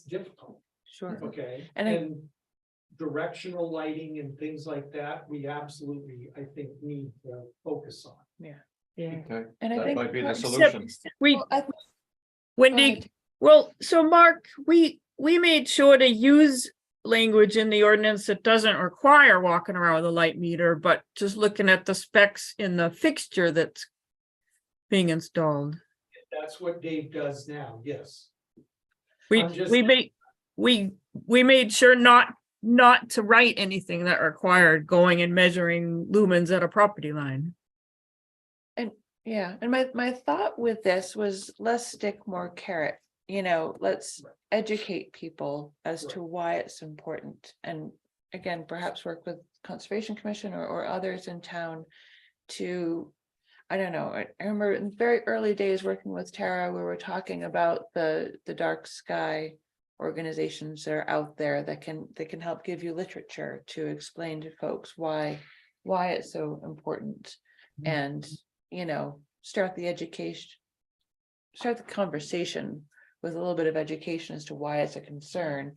difficult, Sure. okay? And I- Directional lighting and things like that, we absolutely, I think, need to focus on. Yeah. Okay, And I that think might be the part- solution. We, Well, I- Wendy, ahead. well, so Mark, we made sure to use language in the ordinance that doesn't require walking around with a light meter, but just looking at the specs in the fixture that's being installed. That's what Dave does now, yes. We I'm just- we made sure not to write anything that required going and measuring lumens at a property line. Yeah, and my thought with this was let's stick more carrot, let's educate people as to why it's important. And again, perhaps work with Conservation Commission or others in town to, I don't know, I remember in very early days working with Tara, we were talking about the dark sky organizations that are out there that can help give you literature to explain to folks why it's so important. And start the conversation with a little bit of education as to why it's a concern,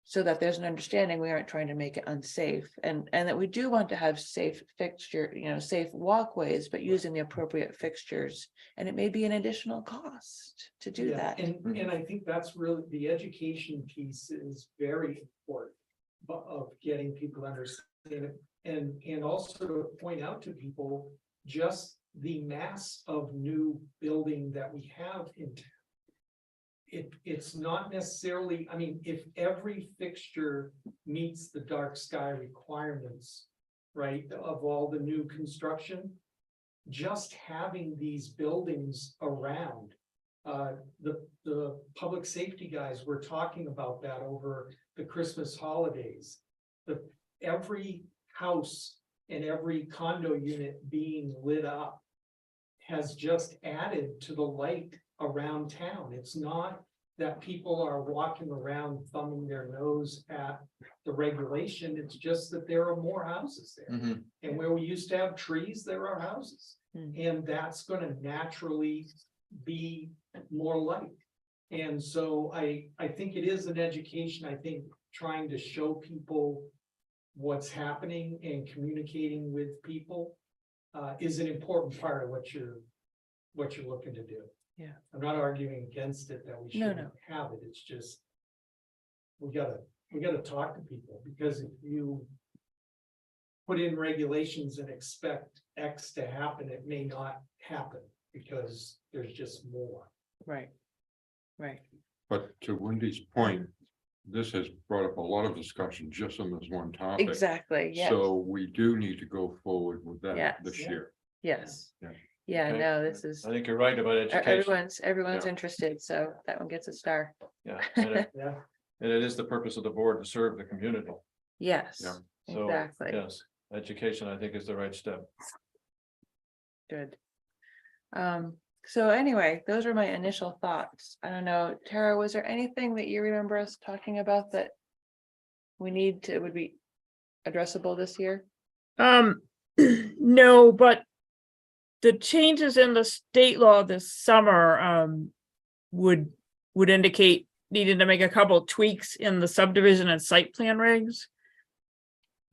so that there's an understanding we aren't trying to make it unsafe, and that we do want to have safe safe walkways, but using the appropriate fixtures, and it may be an additional cost to do Yeah, that. And I think that's really, the education piece is very important. of getting people to understand it. And also to point out to people just the mass of new building that we have in town. It's not necessarily, I mean, if every fixture meets the dark sky requirements, right, of all the new construction, just having these buildings around. The public safety guys were talking about that over the Christmas holidays. Every house and every condo unit being lit up has just added to the light around town. It's not that people are walking around thumbing their nose at the regulation. It's just that there are more houses there. Mhm. And where we used to have trees, there are houses. And that's gonna naturally be more light. And so I think it is an education. I think trying to show people what's happening and communicating with people is an important part of what you're looking to do. Yeah. I'm not arguing against it that we No, shouldn't have it. It's just we gotta talk to people, because if you put in regulations and expect X to happen, it may not happen because there's just more. Right. Right. But to Wendy's point, this has brought up a lot of discussion just on this one topic. Exactly, yes, So we do need to go forward with that Yes. this Yeah. year. yes. Yeah. Yeah, Okay. no, this is, I think you're right about education. everyone's Yeah. interested, so that one gets a star. Yeah, and it, Yeah. and it is the purpose of the board to serve the community. Yes, Yeah. So, exactly, yes, education, I think, is the right step. good. So anyway, those are my initial thoughts. I don't know, Tara, was there anything that you remember us talking about that would be addressable this year? No, but the changes in the state law this summer, would indicate needing to make a couple of tweaks in the subdivision and site plan regs.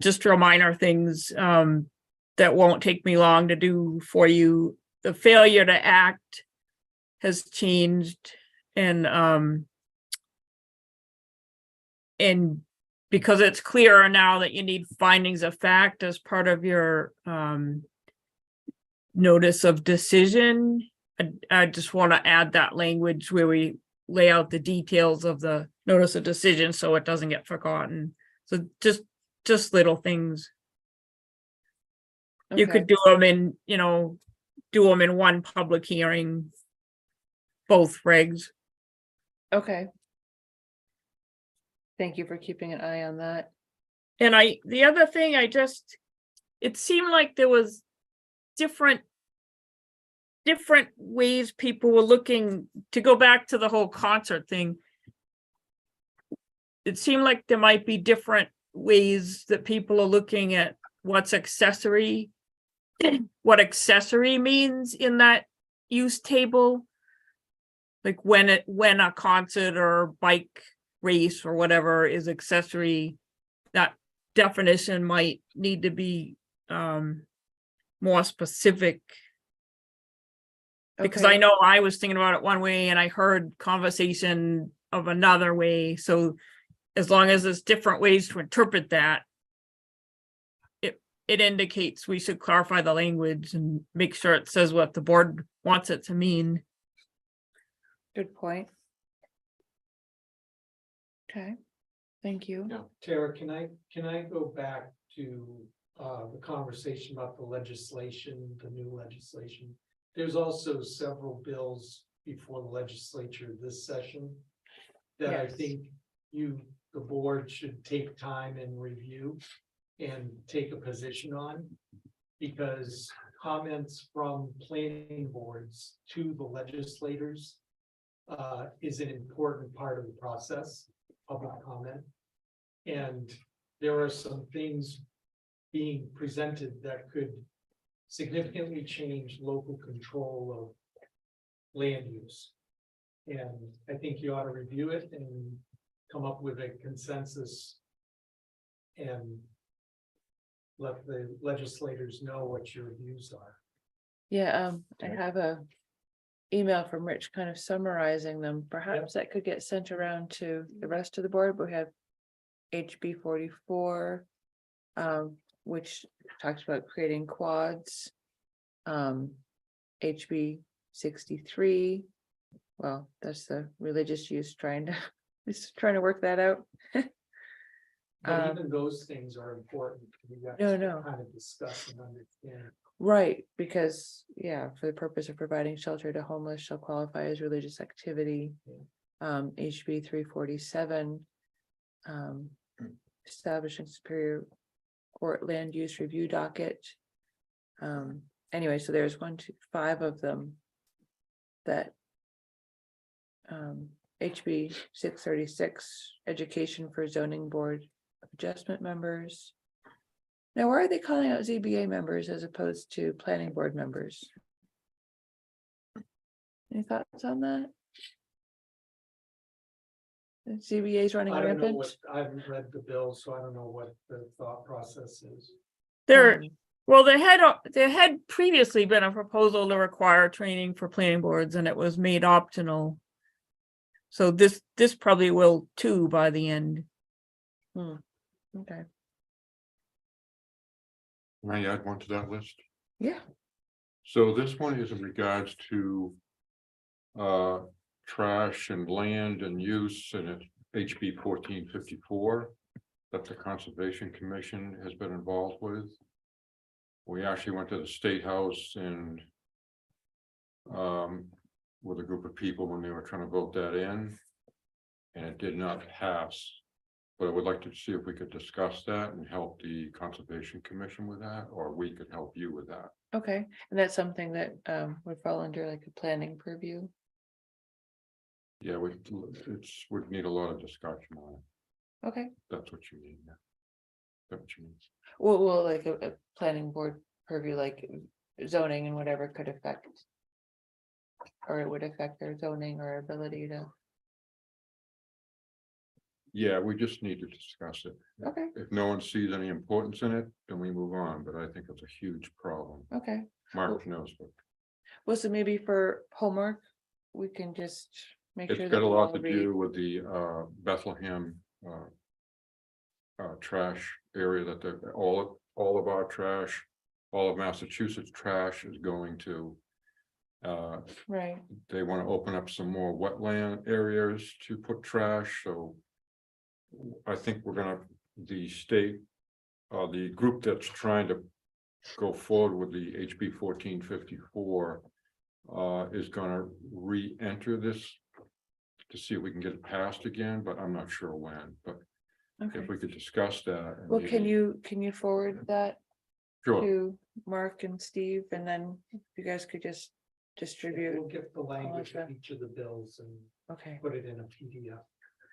Just real minor things, that won't take me long to do for you. The failure to act has changed, and because it's clearer now that you need findings of fact as part of your notice of decision. I just want to add that language where we lay out the details of the notice of decision so it doesn't get forgotten. So just little things. You could Okay. do them in one public hearing, both regs. Okay. Thank you for keeping an eye on that. And the other thing, it seemed like there was different ways people were looking to go back to the whole concert thing. It seemed like there might be different ways that people are looking at what's accessory, what accessory means in that use table. Like when a concert or bike race or whatever is accessory, that definition might need to be more specific. Because Okay. I know I was thinking about it one way and I heard conversation of another way. So as long as there's different ways to interpret that, it indicates we should clarify the language and make sure it says what the board wants it to mean. Good point. Okay, thank you. Yeah. Tara, can I go back to the conversation about the legislation, the new legislation? There's also several bills before the legislature this session that I Yes. think the board should take time and review and take a position on. Because comments from planning boards to the legislators is an important part of the process, public comment. And there are some things being presented that could significantly change local control of land use. And I think you ought to review it and come up with a consensus and let the legislators know what your views are. Yeah, I have a email from Rich kind of summarizing them. Perhaps that could get sent around to the rest of the board. We have HB 44. Which talks about creating quads. HB 63. Well, that's the religious use trying to, just trying to work that out. But Um, even those things are important. We got No, to no. kind of discuss and understand. Right, because, yeah, for the purpose of providing shelter to homeless shall qualify as religious activity. HB 347. Establishing Superior Court land use review docket. Anyway, so there's 5 of them. That. HB 636, education for zoning board of adjustment members. Now, why are they calling out ZBA members as opposed to planning board members? Any thoughts on that? The ZBA is running I don't know rampant. what, I haven't read the bill, so I don't know what the thought process is. There, well, there had previously been a proposal to require training for planning boards and it was made optional. So this probably will too by the end. Okay, Can I add one to that list? yeah, So this one is in regards to trash and land and use, and it's HB 1454 that the Conservation Commission has been involved with. We actually went to the State House and with a group of people when they were trying to vote that in, and it did not pass. But I would like to see if we could discuss that and help the Conservation Commission with that, or we could help you with that. okay, and that's something that would fall under like a planning purview. Yeah, would need a lot of discussion on it. Okay, That's what you need. Yeah. That's what you need. well, like a planning board purview, like zoning and whatever could affect. Or it would affect their zoning or ability to, Yeah, we just need to discuss it. okay, If no one sees any importance in it, then we move on, but I think it's a huge problem. okay. Mark knows, but Well, so maybe for homework, we can just make sure. it's that got a we lot all to read. do with the Bethlehem trash area that all of our trash, all of Massachusetts trash is going to. Right, They want to open up some more wetland areas to put trash, so. I think the state, the group that's trying to go forward with the HB 1454. Is gonna re-enter this. To see if we can get it passed again, but I'm not sure when, but okay. if we could discuss that. and Well, can maybe- you forward that Sure, to Mark and Steve, and then you guys could just We'll distribute, get the language of Okay. each of the bills and okay, put it in a PDF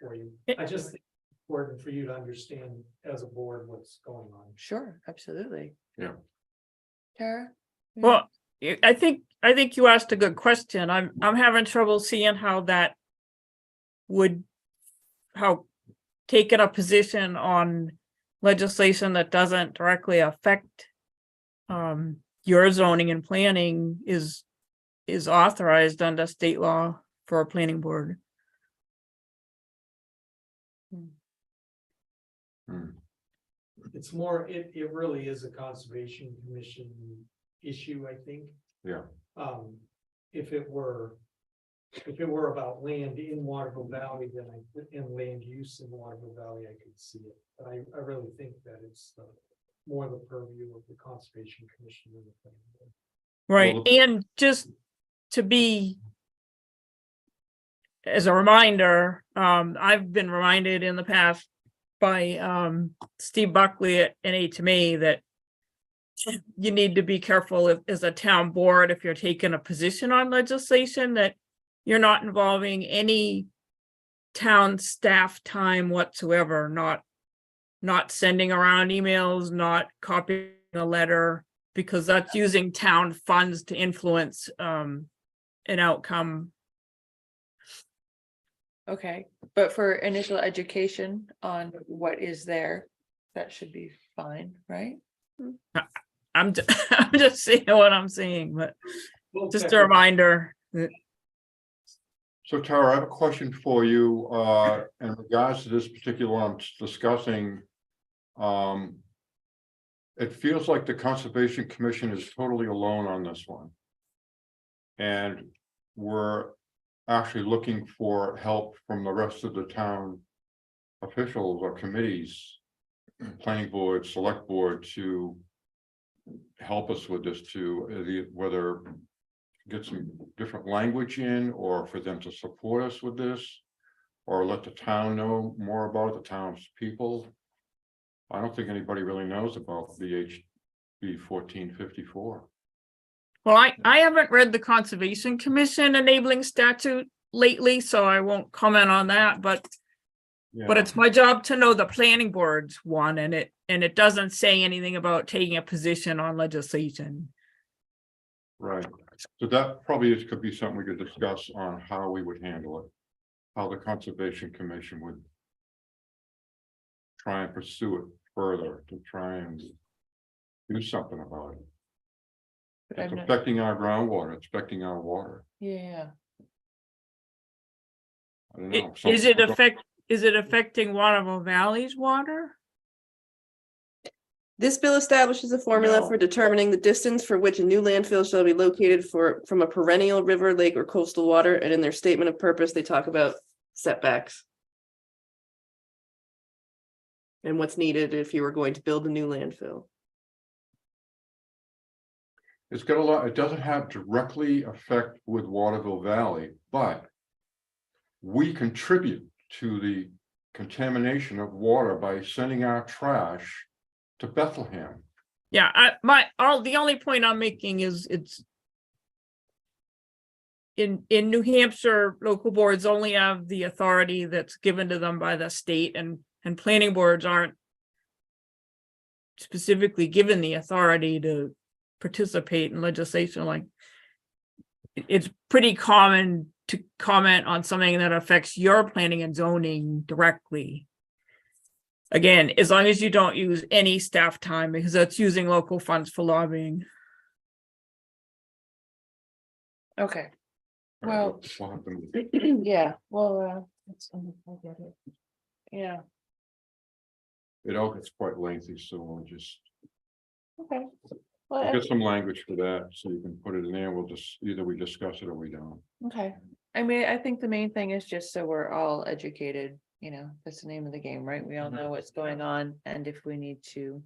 for you. It- I just think it's important for you to understand as a board what's going on. sure, absolutely. Yeah. Tara? Well, I think you asked a good question. I'm having trouble seeing how that would, how taking a position on legislation that doesn't directly affect your zoning and planning is authorized under state law for a planning board. Hmm. It's more, it really is a conservation commission issue, I think. Yeah. If it were about land in Waterville Valley, then in land use in Waterville Valley, I could see it. But I really think that it's more the purview of the Conservation Commission than the planning board. Right, Well, and just to be as a reminder, I've been reminded in the past by Steve Buckley at NHMA that you need to be careful as a town board, if you're taking a position on legislation, that you're not involving any town staff time whatsoever, not sending around emails, not copying a letter, because that's using town funds to influence an outcome. Okay, but for initial education on what is there, that should be fine, right? I'm just saying what I'm saying, but We'll just check a with- reminder that So Tara, I have a question for you, in regards to this particular one I'm discussing. It feels like the Conservation Commission is totally alone on this one. And we're actually looking for help from the rest of the town officials or committees, planning board, select board, to help us with this, to whether get some different language in, or for them to support us with this, or let the town know more about it, the town's people. I don't think anybody really knows about VHB 1454. Well, I haven't read the Conservation Commission enabling statute lately, so I won't comment on that, but Yeah, it's my job to know the planning board's one, and it doesn't say anything about taking a position on legislation. right. So that probably could be something we could discuss on how we would handle it. How the Conservation Commission would try and pursue it further, to try and do something about it. But It's I'm not, affecting our groundwater, it's affecting our water. yeah, I don't know. Is it affecting Waterville Valley's water? This bill establishes a formula No. for determining the distance for which a new landfill shall be located from a perennial river, lake, or coastal water, and in their statement of purpose, they talk about setbacks. And what's needed if you were going to build a new landfill. It's got a lot, it doesn't have directly affect with Waterville Valley, but we contribute to the contamination of water by sending our trash to Bethlehem. Yeah, the only point I'm making is it's in New Hampshire, local boards only have the authority that's given to them by the state, and planning boards aren't specifically given the authority to participate in legislation. Like, it's pretty common to comment on something that affects your planning and zoning directly. Again, as long as you don't use any staff time, because that's using local funds for lobbying. okay, well, We'll have to- yeah, well, I'll get it. Yeah, It all gets quite lengthy, so we'll just okay. we'll Well, get some language for that, so you can put it in there. We'll just, either we discuss it or we don't. okay, I mean, I think the main thing is just so we're all educated, you know, that's the name of the game, right? We all know what's going on, and if we need to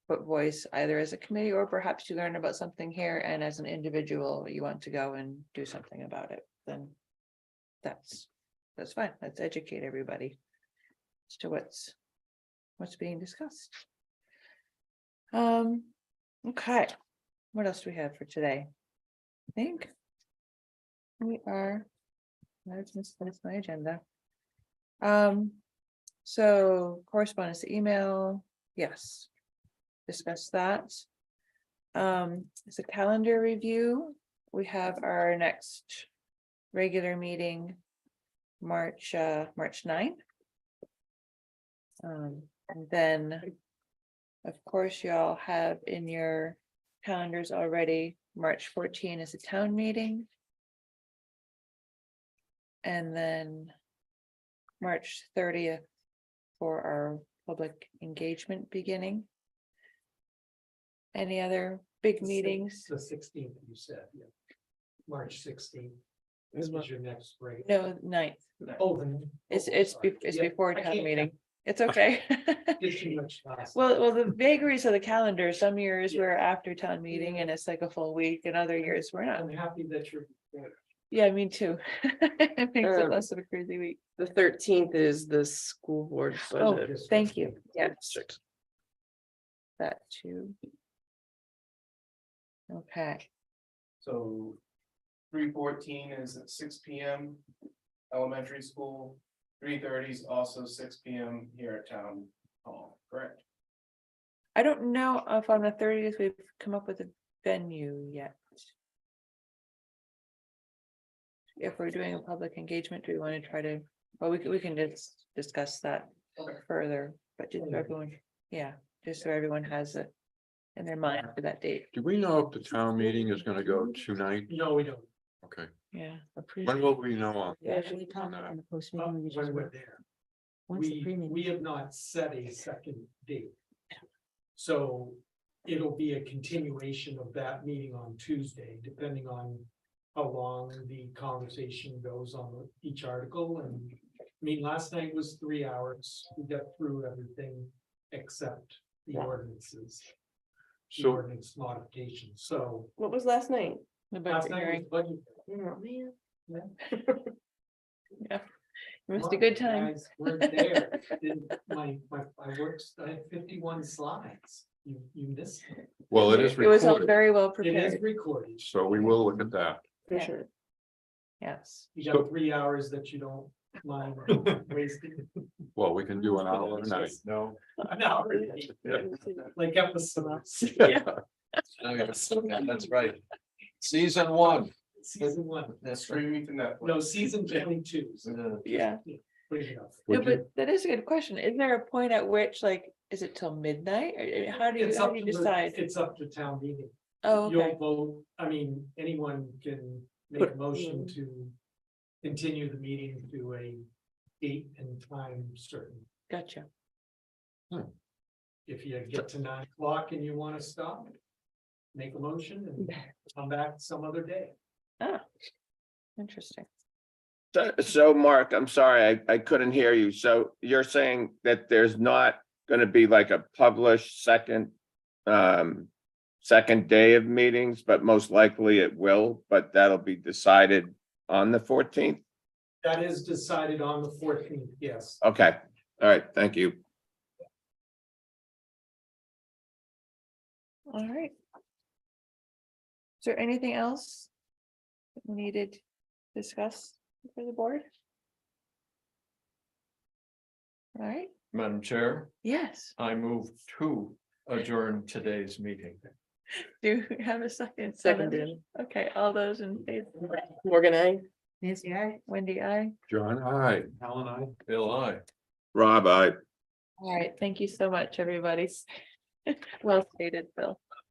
put voice either as a committee, or perhaps you learn about something here and as an individual, you want to go and do something about it, then that's fine. Let's educate everybody as to what's being discussed. Okay, what else do we have for today? I think we are, that's my agenda. So correspondence, email, yes. Discuss that. It's a calendar review. We have our next regular meeting, March 9th. And then, of course, you all have in your calendars already, March 14 is a town meeting. And then March 30th for our public engagement beginning. Any other big meetings? The 16th, you said, yeah. March 16th Is what- is your next break. No, 9th. Oh, then. It's before I town can't meeting. It's okay. Get too much last. Well, the vagaries of the calendar, some years we're after town meeting and it's like a full week, and other years we're not. I'm happy that you're. Yeah, me too. It makes it Um, less of a crazy week. The 13th is the school board Oh, budget. thank you. Yeah, District. that too. Okay, So 314 is at 6 p.m. Elementary school, 3:30 is also 6 p.m. here at town hall, correct? I don't know if on the 30th we've come up with a venue yet. If we're doing a public engagement, do we want to try to, well, we can just discuss that further, but just so everyone, yeah, just so everyone has it in their mind for that date. Do we know if the town meeting is gonna go tonight? No, we don't. Okay, Yeah. When will we know on? Yeah, Actually, on talk that? in the post meeting. we just When we're went- there. once the We pre-meeting- have not set a second date. So it'll be a continuation of that meeting on Tuesday, depending on how long the conversation goes on each article. And I mean, last night was 3 hours. We got through everything except the ordinances, the So, ordinance modifications. So What was last night? The last budget night hearing. was budget. Oh, man. It was a good time. Guys, we're there. I worked, I had 51 slides. You missed it. well, it is It was all recorded, very well It is prepared. recorded. so we will look at that. For Yeah. sure. Yes. You got 3 hours that you don't mind wasting. Well, we can do an hour a night. No. An hour, like episodes. That's right. Season 1. Season 1. That's streaming to Netflix. No, season 22. Yeah. Pretty enough. No, Would you- but that is a good question. Is there a point at which, like, is it till midnight? Or how do you, It's how up do you to the- decide? It's up to town meeting. Oh, okay. You'll vote, I mean, anyone can make a motion to continue the meeting to a date and time certain. Gotcha. If you get to 9 o'clock and you want to stop, make a motion and come back some other day. Ah, interesting. So Mark, I'm sorry, I couldn't hear you. So you're saying that there's not gonna be like a published second day of meetings, but most likely it will, but that'll be decided on the 14th? That is decided on the 14th, yes. Okay, all right, thank you. All right. Is there anything else that we needed to discuss for the board? All right, Madam Chair, yes, I move to adjourn today's meeting. do we have a second? Seconded. Okay, all those in favor, Morgan, I. Nancy, I. Wendy, I. John, hi. Alan, I. Bill, I. Rob, I. All right, thank you so much, everybody. Well stated, Bill.